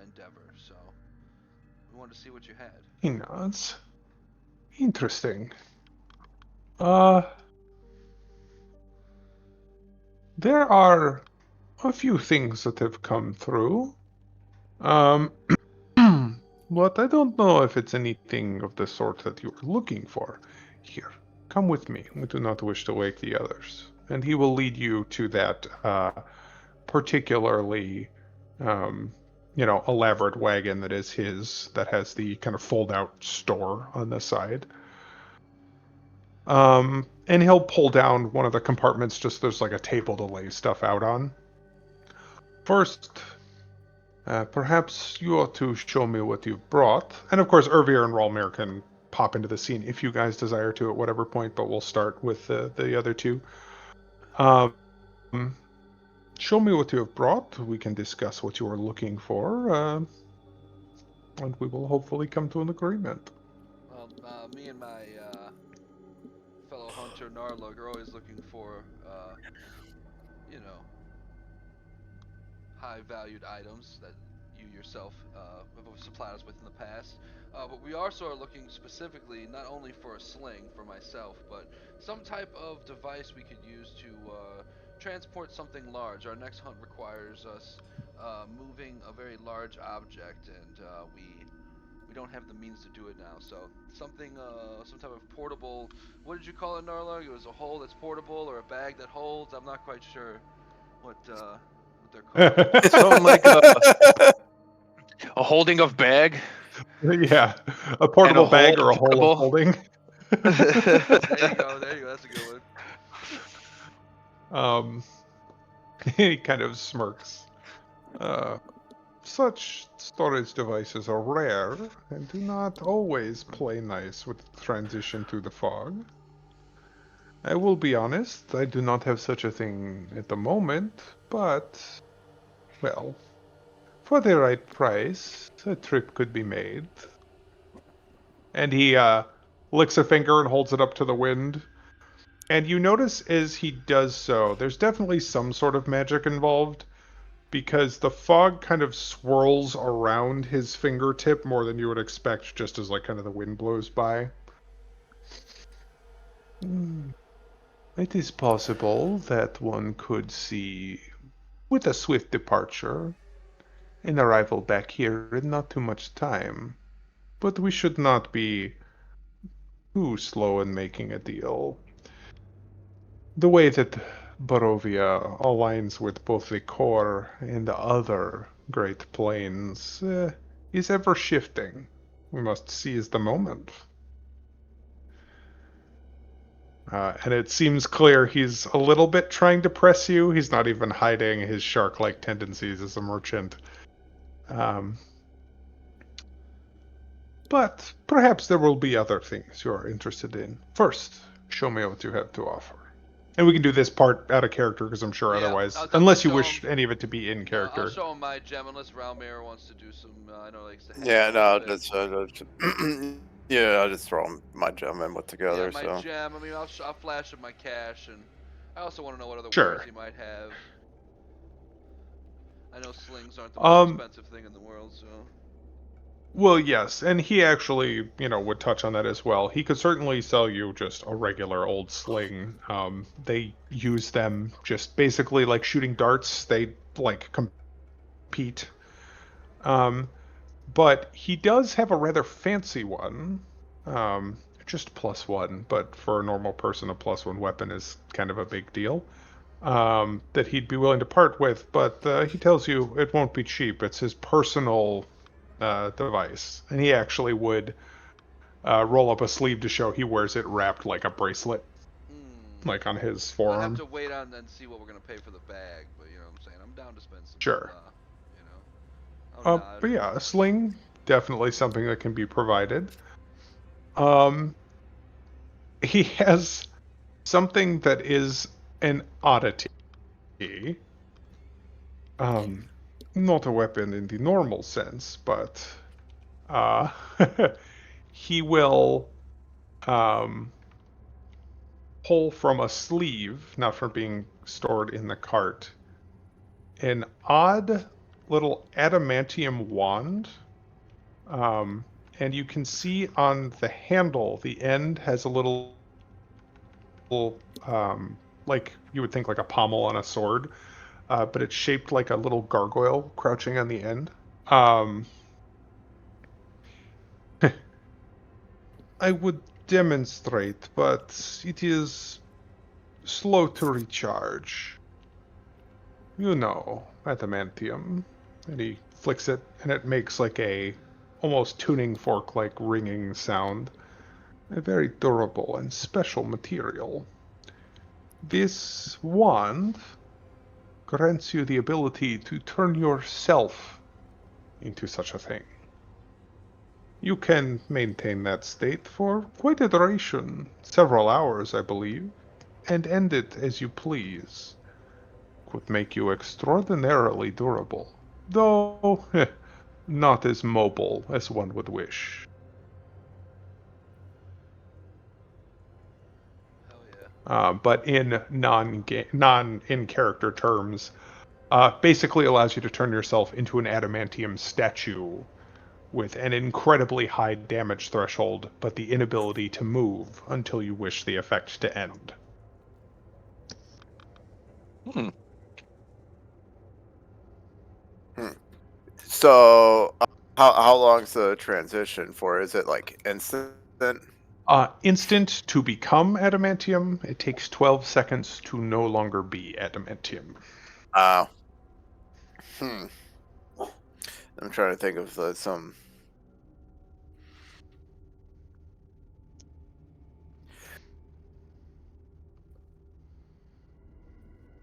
D: endeavor. So we wanted to see what you had.
A: He nods. Interesting. Uh, there are a few things that have come through. Um, but I don't know if it's anything of the sort that you're looking for. Here, come with me. We do not wish to wake the others. And he will lead you to that particularly, um, elaborate wagon that is his, that has the kind of fold-out store on the side. And he'll pull down one of the compartments, just there's like a table to lay stuff out on. First, perhaps you ought to show me what you've brought. And of course, Ervier and Ralmir can pop into the scene if you guys desire to at whatever point, but we'll start with the other two. Um, show me what you have brought. We can discuss what you are looking for, and we will hopefully come to an agreement.
D: Well, me and my fellow hunter Narlug are always looking for, you know, high-valued items that you yourself have supplied us with in the past. But we also are looking specifically not only for a sling for myself, but some type of device we could use to transport something large. Our next hunt requires us moving a very large object, and we don't have the means to do it now. So something, some type of portable. What did you call it, Narlug? It was a hole that's portable or a bag that holds. I'm not quite sure what they're called.
C: Something like a holding of bag
A: Yeah, a
C: and
A: portable
C: a hole
A: bag or a hole of
C: portable.
A: holding.
D: There you go. There you go. That's a good one.
A: He kind of smirks. Such storage devices are rare and do not always play nice with the transition to the fog. I will be honest, I do not have such a thing at the moment, but, well, for the right price, a trip could be made. And he licks a finger and holds it up to the wind. And you notice as he does so, there's definitely some sort of magic involved, because the fog kind of swirls around his fingertip more than you would expect, just as like kind of the wind blows by. It is possible that one could see, with a swift departure, an arrival back here in not too much time. But we should not be too slow in making a deal. The way that Barovia aligns with both the core and the other Great Plains is ever shifting. We must seize the moment. And it seems clear he's a little bit trying to press you. He's not even hiding his shark-like tendencies as a merchant. But perhaps there will be other things you are interested in. First, show me what you have to offer. And we can do this part out of character, because I'm sure
D: Yeah,
A: otherwise,
D: I'll definitely
A: unless you
D: show
A: wish
D: him.
A: any of it to be in
D: I'll
A: character.
D: show him my gem unless Ralmir wants to do some. I know likes to.
E: Yeah,
D: hang out
E: no,
D: a bit.
E: that's Yeah, I'll just throw my gem in with
D: Yeah,
E: together.
D: my
E: So
D: gem. I mean, I'll flash him my cash, and I also want to know what other wares
A: Sure.
D: he might have. I know slings aren't the most
A: Um,
D: expensive thing in the world, so.
A: well, yes, and he actually, would touch on that as well. He could certainly sell you just a regular old sling. They use them just basically like shooting darts. They like compete. Um, but he does have a rather fancy one. Just +1, but for a normal person, a +1 weapon is kind of a big deal. That he'd be willing to part with, but he tells you it won't be cheap. It's his personal device, and he actually would roll up a sleeve to show he wears it wrapped like a bracelet,
D: Hmm.
A: like on his
D: I'd have
A: forearm.
D: to wait on and see what we're gonna pay for the bag, but you know what I'm saying. I'm down to spend some.
A: Sure.
D: You know. I'll nod.
A: But yeah, a sling definitely something that can be provided. Um, he has something that is an oddity. Um, not a weapon in the normal sense, but uh, he will um, pull from a sleeve, not from being stored in the cart, an odd little adamantium wand. Um, and you can see on the handle, the end has a little, like you would think like a pommel on a sword, but it's shaped like a little gargoyle crouching on the end. Um, I would demonstrate, but it is slow to recharge. You know, adamantium. And he flicks it, and it makes like a almost tuning fork like ringing sound. A very durable and special material. This wand grants you the ability to turn yourself into such a thing. You can maintain that state for quite a duration, several hours, I believe, and end it as you please. Could make you extraordinarily durable, though not as mobile as one would wish.
D: Hell yeah.
A: But in non in character terms, basically allows you to turn yourself into an adamantium statue with an incredibly high damage threshold, but the inability to move until you wish the effect to end.
C: Hmm.
E: hmm. So how long's the transition for? Is it like instant?
A: Instant to become adamantium, it takes 12 seconds to no longer be adamantium.
E: Uh, hmm. I'm trying to think of some.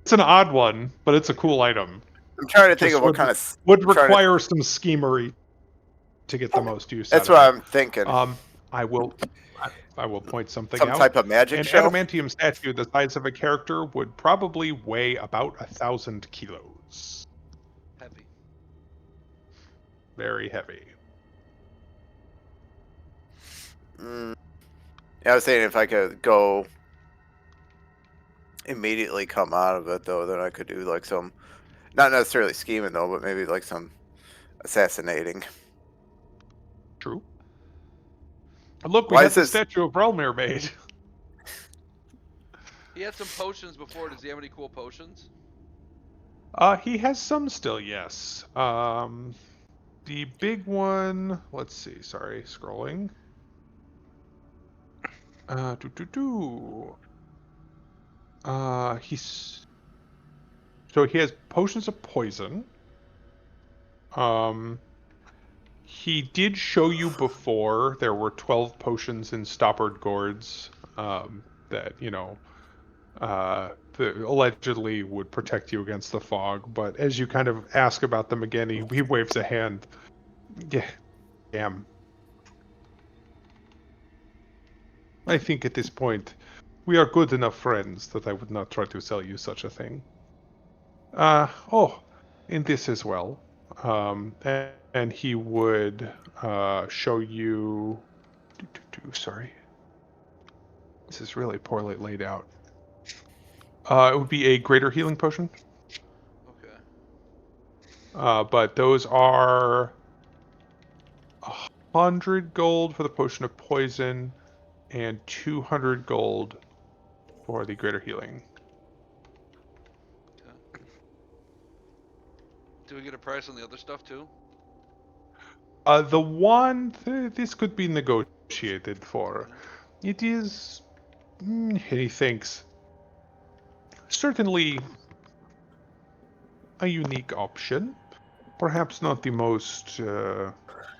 A: It's an odd one, but it's a cool item.
E: I'm trying to think
A: Just
E: of what kind of.
A: would
E: I'm trying to.
A: require some schemery to get the most use out
E: That's
A: of
E: what
A: it.
E: I'm thinking.
A: I will I will point something
E: Some
A: out.
E: type of magic
A: An
E: show.
A: adamantium statue the size of a character would probably weigh about 1,000 kilos.
D: Heavy.
A: Very heavy.
E: Mm. Yeah, I was saying if I could go immediately come out of it though, then I could do like some, not necessarily scheming though, but maybe like some assassinating.
A: True. And look, we
E: Why
A: had
E: is
A: the
E: this?
A: statue of Relmir made.
D: He had some potions before. Does he have any cool potions?
A: He has some still, yes. The big one. Let's see. Sorry, scrolling. Do do do. He's so he has potions of poison. Um, he did show you before there were 12 potions in Stoppard Gourds. That that allegedly would protect you against the fog. But as you kind of ask about them again, he waves a hand. Yeah, damn. I think at this point, we are good enough friends that I would not try to sell you such a thing. Oh, in this as well. And he would show you Sorry. This is really poorly laid out. It would be a greater healing potion.
D: Okay.
A: But those are 100 gold for the potion of poison and 200 gold for the greater healing.
D: Do we get a price on the other stuff too?
A: This could be negotiated for. It is, he thinks, certainly a unique option. Perhaps not the most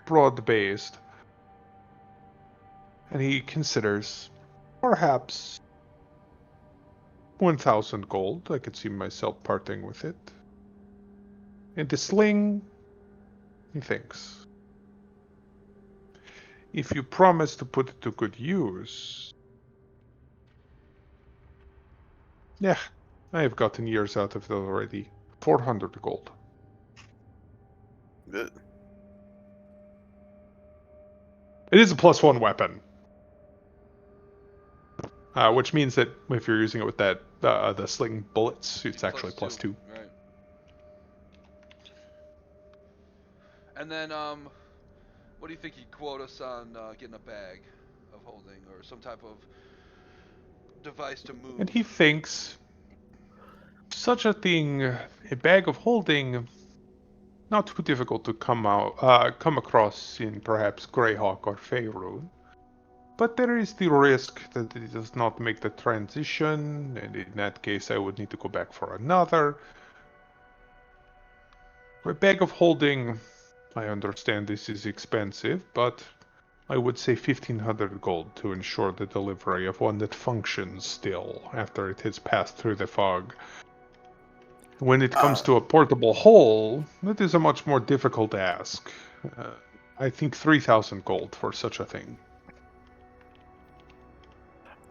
A: broad-based. And he considers perhaps 1,000 gold. I could see myself parting with it. And the sling, he thinks, if you promise to put it to good use. Yeah, I have gotten years out of it already. 400 gold.
E: Ugh.
A: It is a +1 weapon. Which means that if you're using it with that the sling bullets, it's actually +2.
D: Right. And then, what do you think he'd quote us on getting a bag of holding or some type of device to move?
A: And he thinks such a thing, a bag of holding, not too difficult to come across in perhaps Greyhawk or Faerun. But there is the risk that it does not make the transition, and in that case I would need to go back for another. For a bag of holding, I understand this is expensive, but I would say 1,500 gold to ensure the delivery of one that functions still after it has passed through the fog. When it comes to a portable hull, that is a much more difficult ask. I think 3,000 gold for such a thing.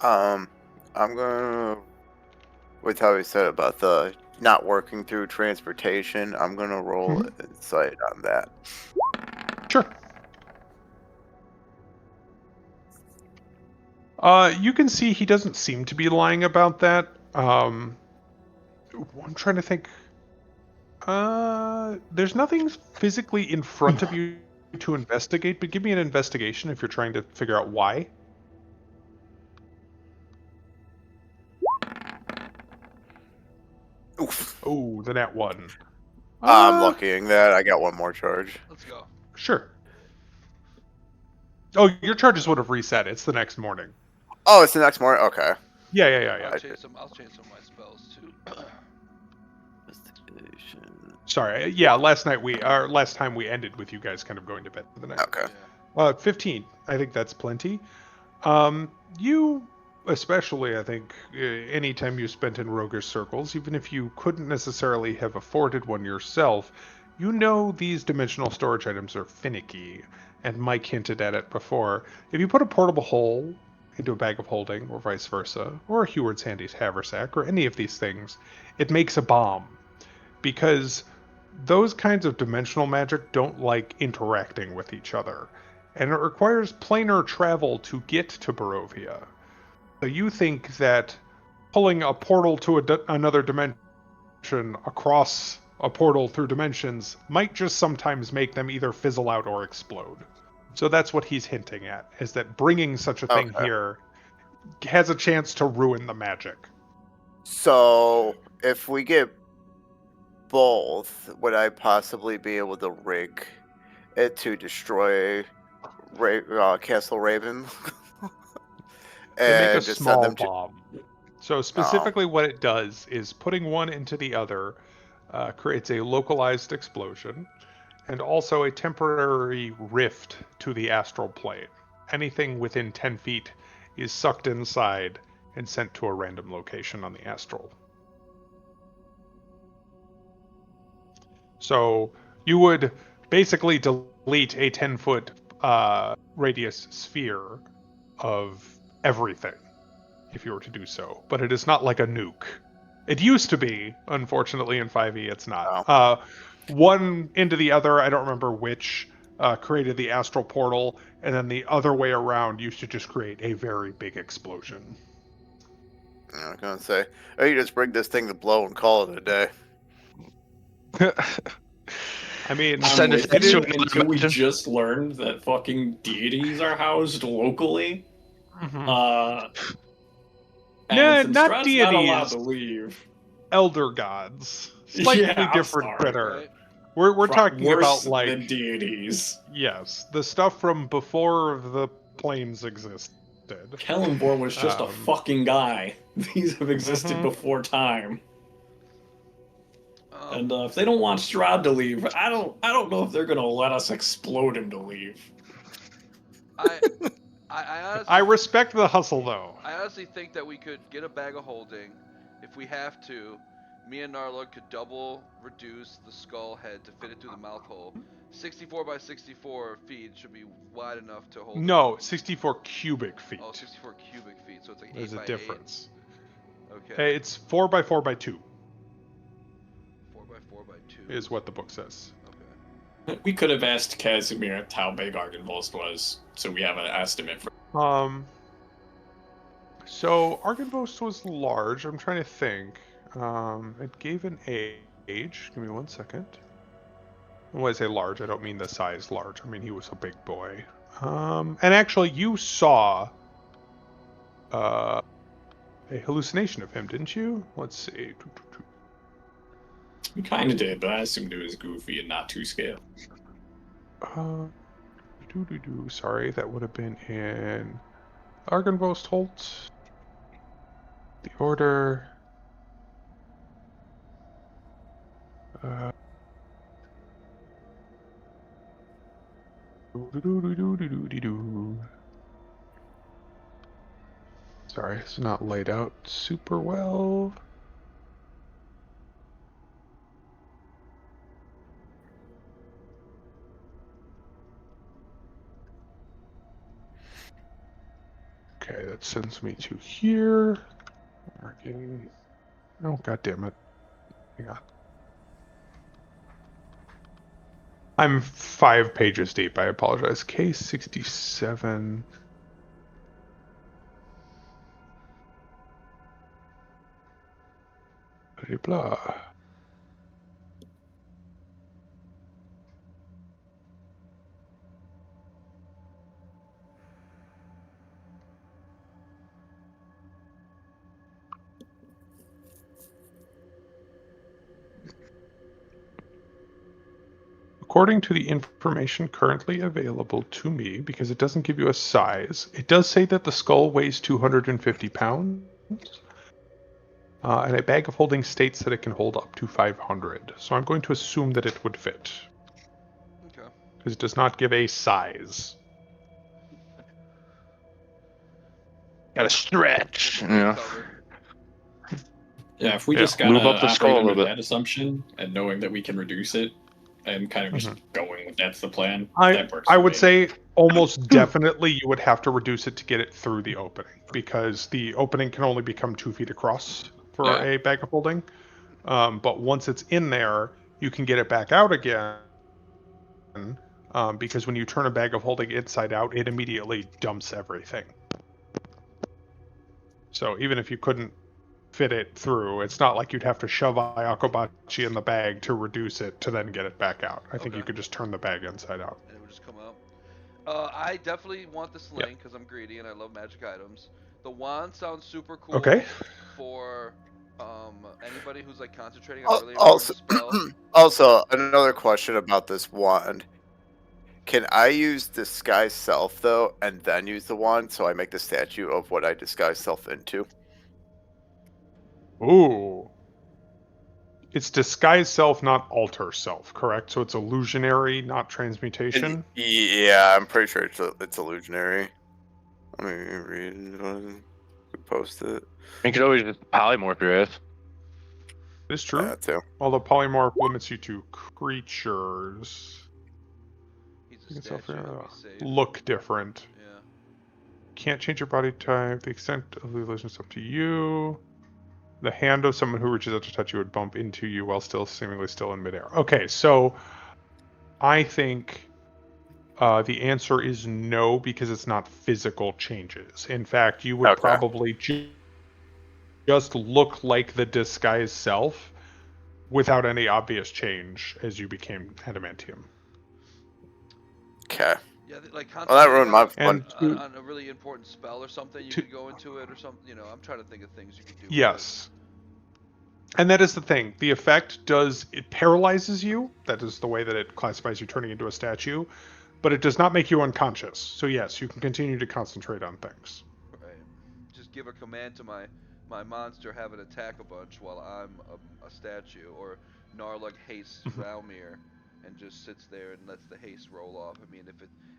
E: I'm gonna, with how he said about the not working through transportation, I'm gonna roll insight on that.
A: Sure. You can see he doesn't seem to be lying about that. I'm trying to think. There's nothing physically in front of you to investigate, but give me an investigation if you're trying to figure out why.
E: Oof.
A: Oh, the nat 1.
E: I'm luckying that. I got one more charge.
D: Let's go.
A: Sure. Oh, your charges would have reset. It's the next morning.
E: Oh, it's the next morning? Okay.
A: Yeah.
D: I'll change some of my spells too.
E: Investigation.
A: Sorry. Yeah, last time we ended with you guys kind of going to bed for the night.
E: Okay.
A: 15. I think that's plenty. You, especially, I think, any time you spent in roguish circles, even if you couldn't necessarily have afforded one yourself, you know these dimensional storage items are finicky, and Mike hinted at it before. If you put a portable hole into a bag of holding, or vice versa, or a Heward's Handy's haversack, or any of these things, it makes a bomb. Because those kinds of dimensional magic don't like interacting with each other, and it requires planar travel to get to Barovia. So you think that pulling a portal to another dimension across a portal through dimensions might just sometimes make them either fizzle out or explode. So that's what he's hinting at, is that bringing such a thing here has a chance to ruin the magic.
E: So, if we get both, would I possibly be able to rig it to destroy Castle Raven?
A: They make a
E: just
A: small
E: send them
A: bomb. So specifically what it does is putting one into the other creates a localized explosion and also a temporary rift to the astral plane. Anything within 10 feet is sucked inside and sent to a random location on the astral. So you would basically delete a 10-foot radius sphere of everything if you were to do so. But it is not like a nuke. It used to be, unfortunately, in 5e it's not. One into the other, I don't remember which, created the astral portal, and then the other way around used to just create a very big explosion.
E: I was gonna say, oh, you just bring this thing to blow and call it a day.
A: I mean,
C: Send
B: I'm
C: us
B: with
A: it
B: you
A: is.
B: until we
C: dimension.
B: just learned that fucking deities are housed locally.
A: Mhm.
B: And
A: Nah,
B: since
A: not
B: Strahd's not allowed
A: deities.
B: to leave.
A: Elder gods.
B: Yeah,
A: Slightly
B: I'm
A: different
B: sorry.
A: critter.
D: Right?
A: We're talking
B: Worse
A: about, like,
B: than deities.
A: yes, the stuff from before the planes existed.
B: Kellenborn was just a
A: Um,
B: fucking guy. These have existed
A: Mhm.
B: before time.
D: Um,
B: And if they don't want Strahd to leave, I don't know if they're gonna let us explode him to leave.
D: I honestly,
A: I respect the hustle, though.
D: I honestly think that we could get a bag of holding, if we have to. Me and Narlug could double reduce the skull head to fit it through the mouth hole. 64 by 64 feet should be wide enough to hold.
A: No, 64 cubic feet.
D: Oh, 64 cubic feet, so it's like
A: There's
D: 8
A: a
D: by
A: difference.
D: 8. Okay.
A: Hey, it's 4 by 4 by 2
D: 4 by 4 by 2
A: is what the book says.
D: Okay.
B: We could have asked Casimir how big Argenvost was, so we have an estimate for.
A: So Argenvost was large. I'm trying to think. It gave an age. Give me 1 second. When I say large, I don't mean the size large. I mean he was a big boy. And actually, you saw a hallucination of him, didn't you? Let's see.
B: We kind of did, but I assumed it was goofy and not to scale.
A: Sorry, that would have been in Argenvost Holt. The order. Sorry, it's not laid out super well. Okay, that sends me to here. Marking. Oh, god damn it. Hang on. I'm 5 pages deep. I apologize. Case 67. Blah, blah. According to the information currently available to me, because it doesn't give you a size, it does say that the skull weighs 250 pounds. And a bag of holding states that it can hold up to 500. So I'm going to assume that it would fit.
D: Okay.
A: Because it does not give a size.
C: Gotta stretch. Yeah.
D: Cover.
B: Yeah, if we
A: Yeah.
B: just gotta
C: Move up the skull
B: operate
C: a
B: under
C: little bit.
B: that assumption and knowing that we can reduce it, and kind of just going with that's the plan. That works.
A: I
B: for
A: would
B: me.
A: say almost definitely you would have to reduce it to get it through the opening. Because the opening can only become 2 feet across for
B: Yeah.
A: a bag of holding. But once it's in there, you can get it back out again. Because when you turn a bag of holding inside out, it immediately dumps everything. So even if you couldn't fit it through, it's not like you'd have to shove Ayakobachi in the bag to reduce it to then get it back out. I think
D: Okay.
A: you could just turn the bag inside out.
D: And it would just come out. I definitely want the sling because I'm greedy and I love magic items. The wand sounds super cool.
A: Okay.
D: For anybody who's like concentrating on a really
E: Also,
D: important spell.
E: also another question about this wand. Can I use disguise self though, and then use the wand so I make the statue of what I disguise self into?
A: Ooh. It's disguise self, not alter self, correct? So it's illusionary, not transmutation.
E: Yeah, I'm pretty sure it's illusionary. Let me read it. Post it.
C: You could always just polymorph your ass.
A: It's true.
E: That too.
A: Although polymorph limits you to creatures.
D: He's
A: You
D: a
A: can
D: statue.
A: self-
D: That'd be safe.
A: look different.
D: Yeah.
A: Can't change your body type. The extent of the illusion is up to you. The hand of someone who reaches out to touch you would bump into you while still seemingly still in midair. Okay, so I think The answer is no, because it's not physical changes. In fact, you would
E: Okay.
A: probably just look like the disguised self without any obvious change as you became adamantium.
E: Okay.
D: Yeah, like
E: Well, that
D: concentrating
E: ruined my
A: And
E: fun.
A: to,
D: on a really important spell or something, you
A: to-
D: could go into it or something. You know, I'm trying to think of things you could do.
A: yes. And that is the thing. The effect it paralyzes you. That is the way that it classifies you turning into a statue, but it does not make you unconscious. So yes, you can continue to concentrate on things.
D: Right. Just give a command to my monster, have it attack a bunch while I'm a statue, or Narlug hastes Valmir and just sits there and lets the haste roll off. I mean, if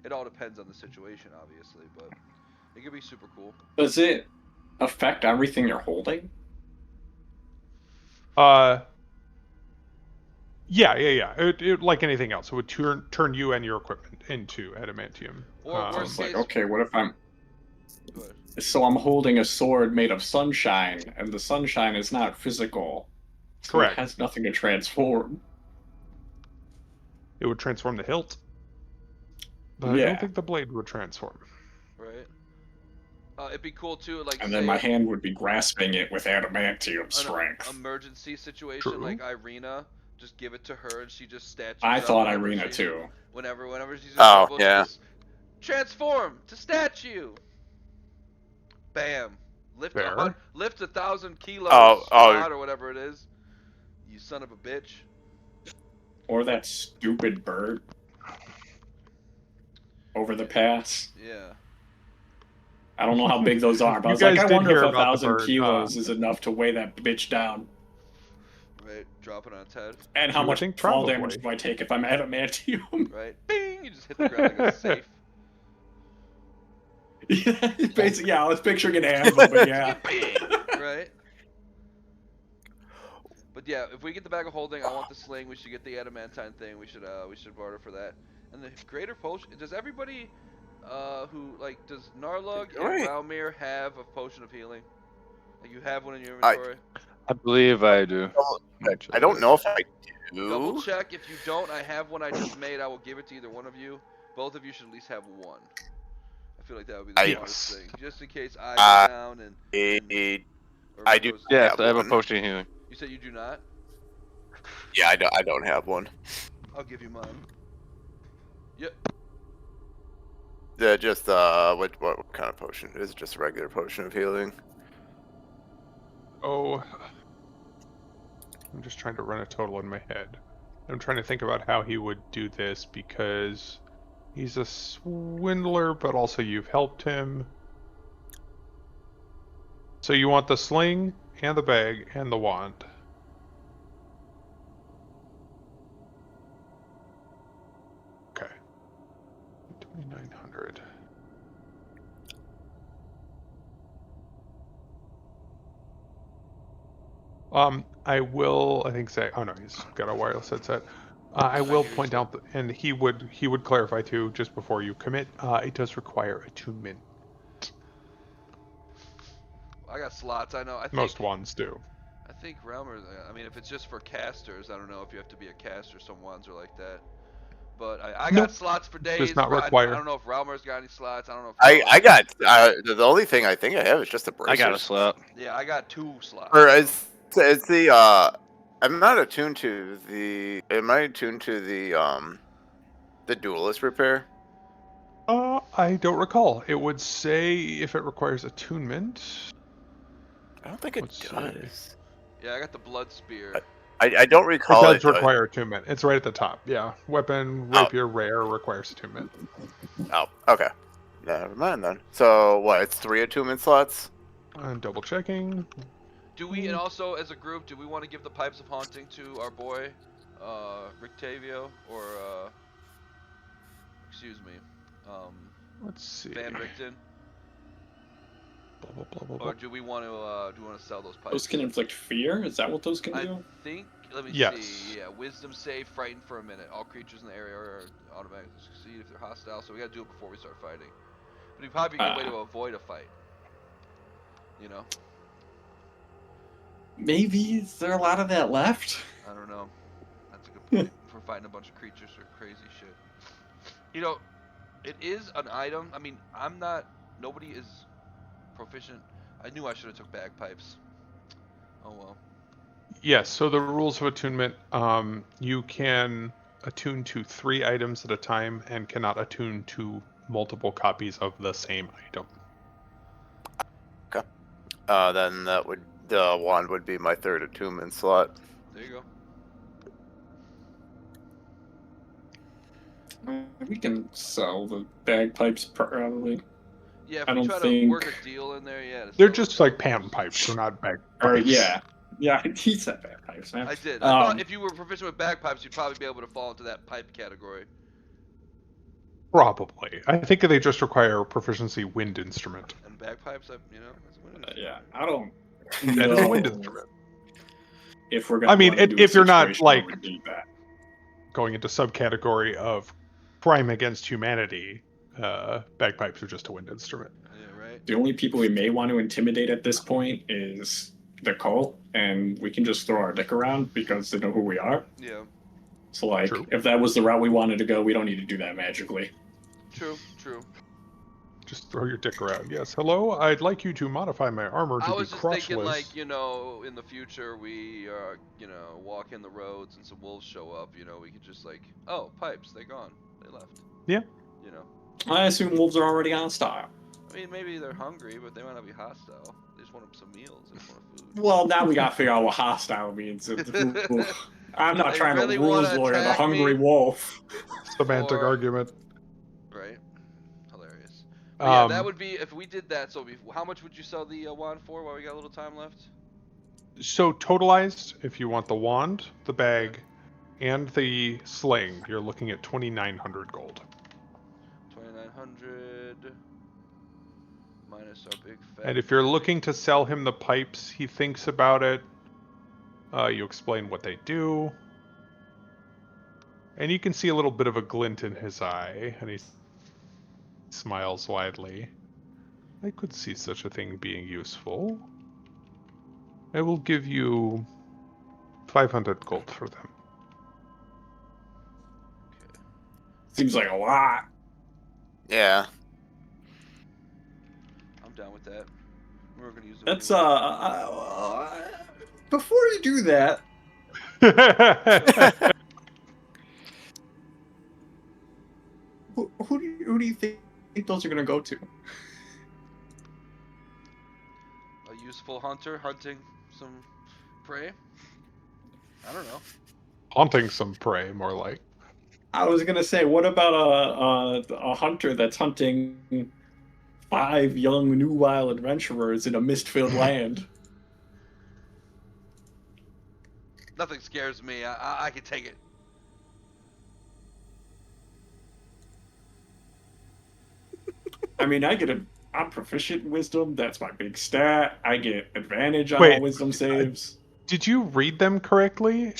D: it all depends on the situation, obviously, but it could be super cool.
B: Does it affect everything you're holding?
A: Yeah. It, like anything else, it would turn you and your equipment into adamantium.
D: Or
B: So
D: worst
B: it's like,
D: case,
B: okay, what if I'm
D: go ahead.
B: so I'm holding a sword made of sunshine, and the sunshine is not physical, so
A: Correct.
B: it has nothing to transform.
A: It would transform the hilt, but I
B: Yeah.
A: don't think the blade would transform.
D: Right. It'd be cool too, like
B: And
D: say
B: then my hand would be grasping it with adamantium
D: an
B: strength.
D: emergency situation,
A: True.
D: like Irina, just give it to her and she just statues
B: I
D: up
B: thought
D: whenever
B: Irina
D: she-
B: too.
D: Whenever she's in
E: Oh,
D: trouble,
E: yeah.
D: she just transform to statue. Bam.
A: Fair.
D: Lift 1,000 kilos
E: Oh,
D: squat or whatever it is. You son of a bitch.
B: Or that stupid bird over the pass.
D: Yeah.
B: I don't know how big those are, but I
A: You
B: was like,
A: guys
B: I
A: did
B: wonder if
A: hear
B: a
A: about the
B: 1,000
A: bird,
B: kilos is enough to weigh that bitch down.
D: Right. Drop it on its head.
B: And how
A: You would
B: much
A: think
B: fall
A: probably.
B: damage do I take if I'm adamantium?
D: Right. Bing! You just hit the ground like a safe.
B: Yeah, basically, yeah, I was picturing an anvil, but yeah.
D: Right. But yeah, if we get the bag of holding, I want the sling. We should get the adamantine thing. We should barter for that. And the greater potion. Does everybody, does Narlug and
E: Right.
D: Valmir have a potion of healing? Like you have one in your
E: I-
D: inventory?
C: I believe I do.
E: I don't know if I do.
D: Double check. If you don't, I have one I just made. I will give it to either one of you. Both of you should at least have one. I feel like that would be the
E: I-
D: smartest thing. Just in case I go down and or
E: I
D: if it
E: do.
D: goes-
C: Yes,
E: have
C: I have a
E: one.
C: potion of healing.
D: You said you do not?
E: Yeah, I don't have one.
D: I'll give you mine. Yep.
E: Yeah, just what kind of potion? Is it just a regular potion of healing?
A: Oh, I'm just trying to run a total in my head. I'm trying to think about how he would do this because he's a swindler, but also you've helped him. So you want the sling and the bag and the wand. Okay. 2,900. I will. I think say. Oh no, he's got a wireless headset. I will point out, and he would clarify too, just before you commit. It does require attunement.
D: I got slots. I know. I think
A: Most wands do.
D: I think Realmers. I mean, if it's just for casters, I don't know if you have to be a caster. Some wands are like that. But I got
A: Nope.
D: slots for days.
A: Does not
D: I
A: require.
D: don't know if Realmer's got any slots. I don't know. If
E: I got the only thing I think I have is just a bracer.
C: I got a slot.
D: Yeah, I got 2 slots.
E: Or is the I'm not attuned to the. Am I attuned to the duelist repair?
A: I don't recall. It would say if it requires attunement.
E: I don't think it
A: Let's see.
E: does.
D: Yeah, I got the blood spear.
E: I don't
A: It
E: recall
A: does require attunement. It's right at the top. Yeah. Weapon,
E: Oh.
A: rapier, rare requires attunement.
E: Oh, okay. Never mind then. So what? It's 3 attunement slots.
A: I'm double checking.
D: Do we, and also as a group, do we want to give the pipes of haunting to our boy, Rictavio, or excuse me,
A: Let's see.
D: Van Richten,
A: Blah, blah, blah, blah, blah.
D: or do we want to sell those pipes?
B: Those can inflict fear? Is that what those can
D: I
B: do?
D: think. Let me
A: Yes.
D: see. Yeah, wisdom save, frighten for a minute. All creatures in the area are automatically succeed if they're hostile. So we gotta do it before we start fighting. But it'd probably be a good way to avoid a fight. You know.
B: Maybe is there a lot of that left?
D: I don't know. That's a good point. If we're fighting a bunch of creatures or crazy shit. You know, It is an item. I mean, I'm not. Nobody is proficient. I knew I should have took bagpipes. Oh well.
A: Yes, so the rules of attunement, you can attune to 3 items at a time and cannot attune to multiple copies of the same item.
E: Then the wand would be my 3rd attunement slot.
D: There you go.
B: We can sell the bagpipes probably.
D: Yeah, if
B: I
D: we
B: don't
D: try
B: think-
D: to work a deal in there, yeah.
A: They're just like pan pipes, they're not bagpipes.
B: Or yeah, he said bagpipes, man.
D: I did. I thought
B: Um,
D: if you were proficient with bagpipes, you'd probably be able to fall into that pipe category.
A: Probably. I think they just require proficiency wind instrument.
D: And bagpipes, that's what it is.
B: yeah, I don't.
A: That is a
B: know
A: wind instrument.
B: If we're gonna,
A: I mean,
B: run into a
A: if you're not,
B: situation where
A: like-
B: we need that.
A: Going into subcategory of crime against humanity, bagpipes are just a wind instrument.
D: Yeah, right.
B: The only people we may want to intimidate at this point is the cult, and we can just throw our dick around because they know who we are.
D: Yeah.
B: So, like,
A: True.
B: if that was the route we wanted to go, we don't need to do that magically.
D: True. True.
A: Just throw your dick around. Yes, hello, I'd like you to modify my armor to
D: I
A: be
D: was just
A: crotchless.
D: thinking, like, in the future we walk in the roads and some wolves show up. We could just like, oh, pipes, they're gone, they left.
A: Yeah.
B: I assume wolves are already on style.
D: I mean, maybe they're hungry, but they might not be hostile. They just want some meals. They just want food.
B: Well, now we gotta figure out what hostile means. I'm not
D: They
B: trying
D: really
B: to rules
D: wanna
B: lawyer the
D: attack
B: hungry
D: me?
B: wolf.
A: Semantic
D: Or-
A: argument.
D: Right. Hilarious. But yeah,
A: Um,
D: that would be if we did that. So, how much would you sell the wand for? While we got a little time left.
A: So totalized, if you want the wand, the bag, and the sling, you're looking at 2,900 gold.
D: 2,900 minus our big fat.
A: And if you're looking to sell him the pipes, he thinks about it. You explain what they do. And you can see a little bit of a glint in his eye, and he smiles widely. I could see such a thing being useful. I will give you 500 gold for them.
B: Seems like a lot.
E: Yeah.
D: I'm down with that. We're gonna use.
B: That's before you do that, who do you think those are gonna go to?
D: A useful hunter hunting some prey. I don't know.
A: Haunting some prey, more like.
B: I was gonna say, what about a hunter that's hunting 5 young nubile adventurers in a mist-filled land?
D: Nothing scares me. I can take it.
B: I mean, I'm proficient in wisdom. That's my big stat. I get advantage on
A: Wait,
B: all wisdom saves.
A: Did you read them correctly?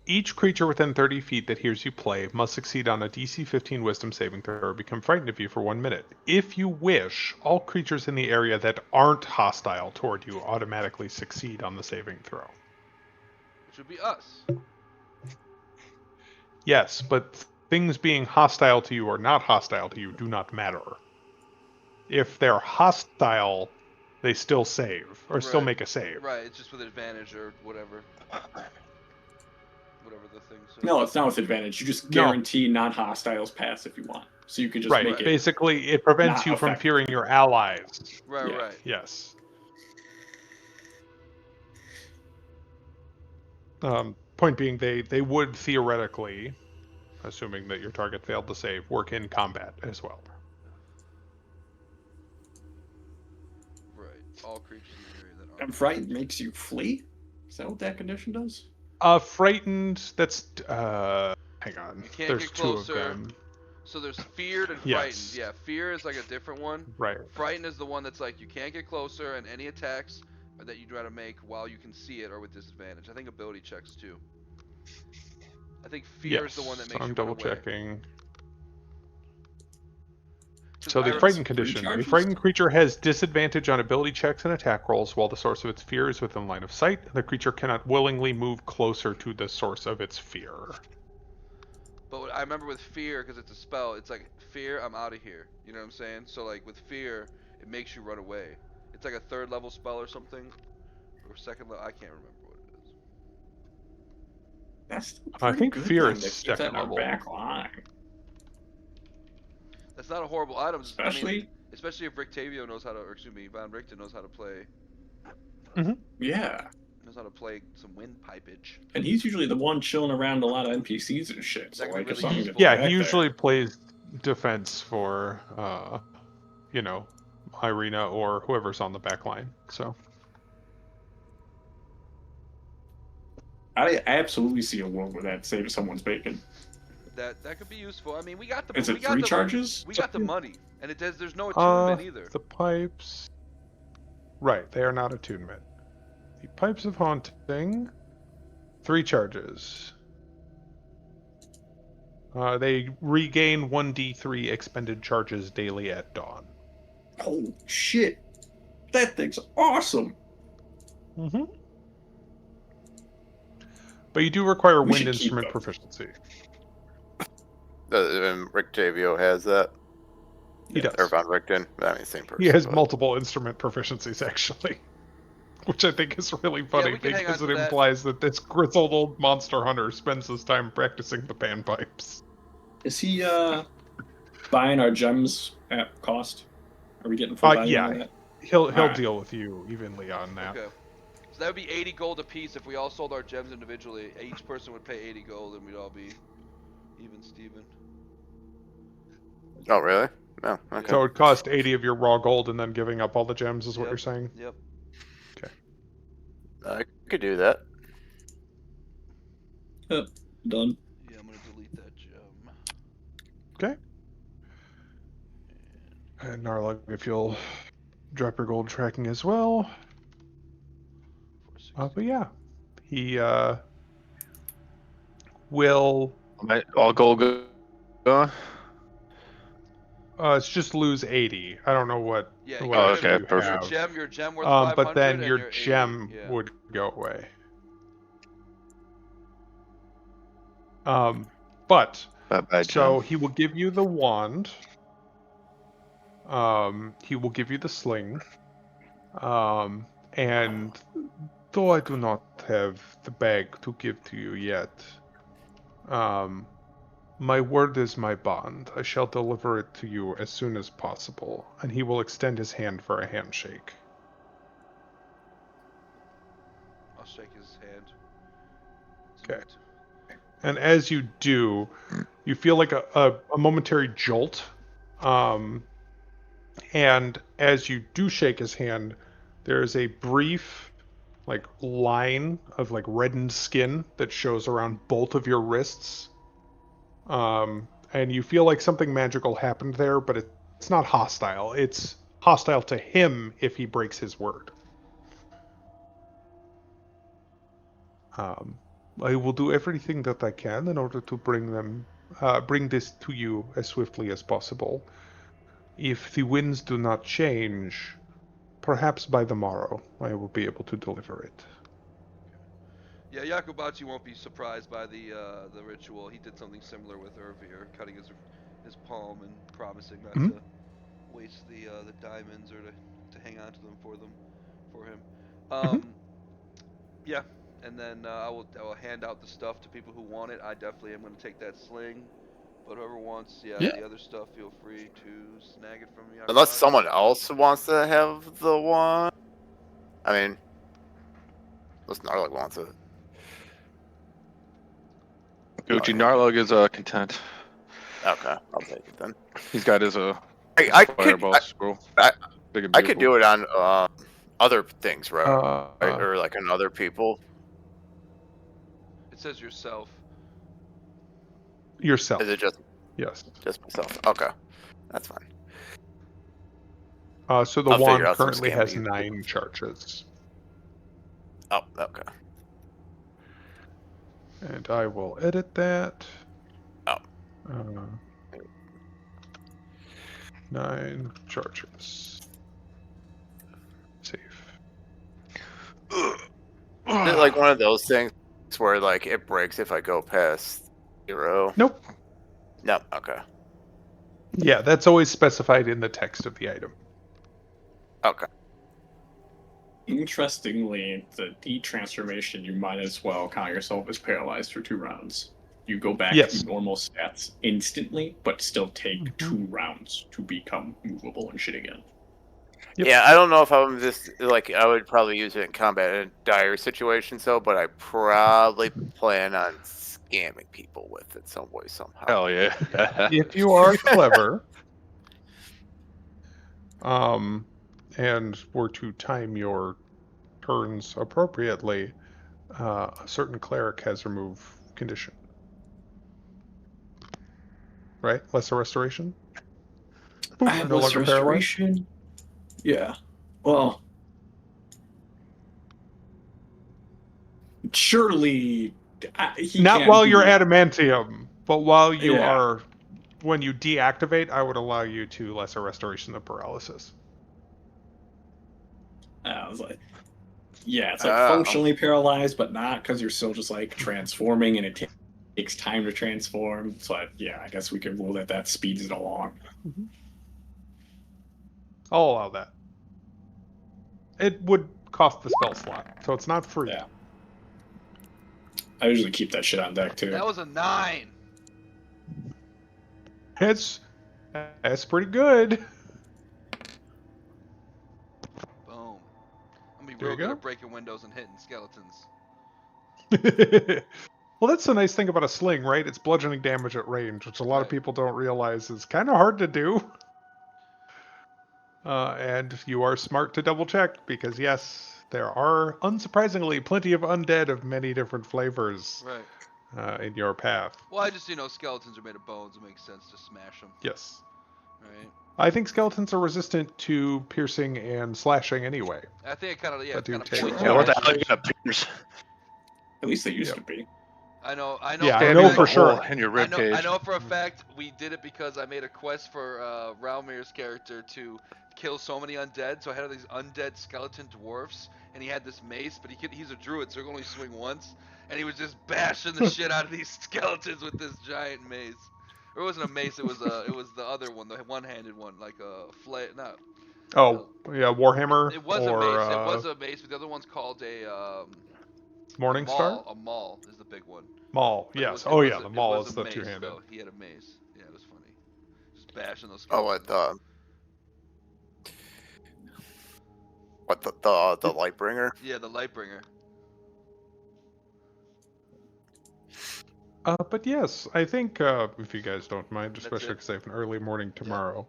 A: Each creature within 30 feet that hears you play must succeed on a DC 15 wisdom saving throw or become frightened of you for 1 minute. If you wish, all creatures in the area that aren't hostile toward you automatically succeed on the saving throw.
D: Which would be us.
A: Yes, but things being hostile to you or not hostile to you do not matter. If they're hostile, they still save, or still
D: Right.
A: make a save.
D: Right. It's just with advantage or whatever. Whatever the thing says.
B: No, it's not with advantage. You just
A: No.
B: guarantee non-hostiles pass if you want. So you could just
A: Right,
B: make it.
A: basically it prevents
B: not
A: you from
B: effective.
A: fearing your allies.
D: Right.
B: Yeah.
D: Right.
A: Yes. Point being, they would theoretically, assuming that your target failed to save, work in combat as well.
D: Right. All creatures in the area that
B: And
D: are.
B: fright makes you flee? Is that what that condition does?
A: Frightened, that's, hang on.
D: You can't
A: There's
D: get
A: 2 of
D: closer.
A: them.
D: So there's feared and
A: Yes.
D: frightened. Yeah, fear is like a different one.
A: Right.
D: Frightened is the one that's like you can't get closer, and any attacks that you try to make while you can see it are with disadvantage. I think ability checks too. I think fear
A: Yes,
D: is the one that makes
A: I'm
D: you
A: double
D: run away.
A: checking.
D: 'Cause
A: So the
D: I-
A: frightened
B: free
A: condition. A
B: charges?
A: frightened creature has disadvantage on ability checks and attack rolls while the source of its fear is within line of sight. The creature cannot willingly move closer to the source of its fear.
D: But I remember with fear, because it's a spell, it's like fear, I'm out of here. You know what I'm saying? So like with fear, it makes you run away. It's like a 3rd level spell or something, or 2nd level. I can't remember what it is.
B: That's still
A: I
B: pretty
A: think
B: good
A: fear
B: then
A: is
B: to keep that in
A: 2nd
B: our
A: level.
B: back line.
D: That's not a horrible item. I mean,
B: Especially,
D: especially if Rictavio knows how to, or excuse me, Von Richten knows how to play,
B: yeah.
D: knows how to play some windpipage.
B: And he's usually the one chilling around a lot of NPCs and shit. So
D: That could be
B: like, if
D: really
B: something
D: useful.
B: gets
A: Yeah, he
B: back
A: usually
B: there,
A: plays defense for, you know, Irina or whoever's on the back line. So
B: I absolutely see a world where that saves someone's bacon.
D: That could be useful. I mean, we got
B: Is
D: we
B: it
D: got
B: 3
D: the
B: charges?
D: we got the money, and there's no attunement either.
A: the pipes. Right, they are not attunement. The pipes of haunting. 3 charges. They regain 1d3 expended charges daily at dawn.
B: Holy shit. That thing's awesome.
A: Mm-hmm. But you do require
B: We
A: wind
B: should keep
A: instrument
B: them.
A: proficiency.
E: And Rick Tavio has that.
A: He does.
E: Or Von Richten. I mean, same person.
A: He has
E: but-
A: multiple instrument proficiencies, actually. Which I think is really funny
D: we can hang
A: because
D: on
A: it
D: to that.
A: implies that this grizzled old monster hunter spends his time practicing the panpipes.
B: Is he buying our gems at cost? Are we getting full value
A: Yeah.
B: out of that?
A: He'll
B: Alright.
A: deal with you evenly on that.
D: Okay. So that would be 80 gold apiece if we all sold our gems individually. Each person would pay 80 gold, and we'd all be even Steven.
E: Oh, really? No. Okay.
A: So it would cost 80 of your raw gold and then giving up all the gems is what
D: Yep.
A: you're saying?
D: Yep.
E: I could do that.
B: Done.
D: Yeah, I'm gonna delete that gem.
A: Okay. And Narlug, if you'll drop your gold tracking as well.
D: 460.
A: But yeah, he will.
C: All gold gone?
A: It's just lose 80. I don't know what.
D: Yeah,
A: what
C: Oh,
A: extra
C: okay,
A: you
C: perfect.
A: have.
D: Your gem worth 500.
A: But then
D: and
A: your
D: 80,
A: gem
D: yeah.
A: would go away. But
C: Bye,
A: so
C: John.
A: he will give you the wand. He will give you the sling. And though I do not have the bag to give to you yet, my word is my bond. I shall deliver it to you as soon as possible. And he will extend his hand for a handshake.
D: I'll shake his hand.
A: Okay. And as you do, you feel like a momentary jolt. And as you do shake his hand, there is a brief line of reddened skin that shows around both of your wrists. And you feel like something magical happened there, but it's not hostile. It's hostile to him if he breaks his word. I will do everything that I can in order to bring this to you as swiftly as possible. If the winds do not change, perhaps by the morrow I will be able to deliver it.
D: Yeah, Yakubachi won't be surprised by the ritual. He did something similar with Ervir, cutting his palm and promising not to waste the diamonds or to hang on to them for him. Yeah, and then I will hand out the stuff to people who want it. I definitely am going to take that sling, but whoever wants, the other stuff, feel free to snag it from me.
E: Unless someone else wants to have the one. I mean, unless Narlik wants it.
C: Gucci Narlug is content.
E: Okay, I'll take it then.
C: He's got his
E: I could
C: fireball scroll.
E: I
C: Big and
E: I could
C: beautiful.
E: do it on other things, right?
A: Uh,
E: Or like on other people.
D: It says yourself.
A: Yourself.
E: Is it just
A: Yes.
E: myself? Okay, that's fine.
A: So the
E: I'll figure
A: wand
E: out some
A: currently
E: scam
A: has
E: to use.
A: 9 charges.
E: Oh, okay.
A: And I will edit that.
E: Oh.
A: 9 charges. Save.
E: Is it like one of those things where like it breaks if I go past 0?
A: Nope.
E: No. Okay.
A: Yeah, that's always specified in the text of the item.
E: Okay.
B: Interestingly, the detransformation, you might as well count yourself as paralyzed for 2 rounds. You go back
A: Yes.
B: to normal stats instantly, but still take
A: Mhm.
B: 2 rounds to become movable and shit again.
A: Yep.
E: Yeah, I don't know if I'm just like I would probably use it in combat in dire situations though, but I probably plan on scamming people with it some way somehow.
C: Hell yeah.
A: If you are clever, and were to time your turns appropriately, a certain cleric has remove condition. Right? Lesser restoration?
B: I
A: Boop,
B: have
A: no
B: lesser
A: longer paralyzed.
B: restoration. Yeah. Well, surely he
A: Not
B: can't
A: while
B: be.
A: you're adamantium, but while you
B: Yeah.
A: are, when you deactivate, I would allow you to lesser restoration of paralysis.
B: I was like, yeah, it's like
E: Oh.
B: functionally paralyzed, but not because you're still just like transforming and it takes time to transform. So yeah, I guess we could rule that speeds it along.
A: I'll allow that. It would cost the spell slot, so it's not free.
B: Yeah. I usually keep that shit on deck too.
D: That was a 9.
A: That's pretty good.
D: Boom. I'm gonna be
A: There
D: real
A: you
D: good
A: go.
D: at breaking windows and hitting skeletons.
A: Well, that's the nice thing about a sling, right? It's bludgeoning damage at range, which a lot of
D: Right.
A: people don't realize is kind of hard to do. And you are smart to double check because, yes, there are, unsurprisingly, plenty of undead of many different flavors
D: Right.
A: in your path.
D: Well, I just skeletons are made of bones. It makes sense to smash them.
A: Yes.
D: Right.
A: I think skeletons are resistant to piercing and slashing anyway.
D: I think it kind of
A: But
D: it's
A: do
D: kind of
A: take
D: points.
B: Yeah,
C: Yeah, what the
B: actually.
C: hell you gonna pierce?
B: At least they used
A: Yep.
B: to be.
D: I know.
A: Yeah, I
D: for a
A: know
C: Stabbing
D: fact-
A: for
C: a hole
A: sure.
C: in your
D: I
C: rib
D: know,
C: cage.
D: I know for a fact we did it because I made a quest for Ralmir's character to kill so many undead. So I had these undead skeleton dwarfs, and he had this mace, but he's a druid, so he can only swing once, and he was just bashing the shit out of these skeletons with this giant mace. Or it wasn't a mace; it was the other one, the one-handed one, like a flail. Not.
A: Oh, yeah, Warhammer
D: It was a
A: or
D: mace. It was a mace, but the other one's called a
A: Morningstar?
D: A maul is the big one.
A: Maul,
D: But
A: yes. Oh, yeah, the
D: it
A: Maul
D: was
A: is
D: a
A: the
D: mace
A: two-handed.
D: though. He had a mace. Yeah, it was funny. Just bashing those
E: Oh,
D: skeletons.
E: the Lightbringer?
D: Yeah, the Lightbringer.
A: But yes, I think if you guys don't mind,
D: That's
A: especially
D: it.
A: because I have an early morning tomorrow,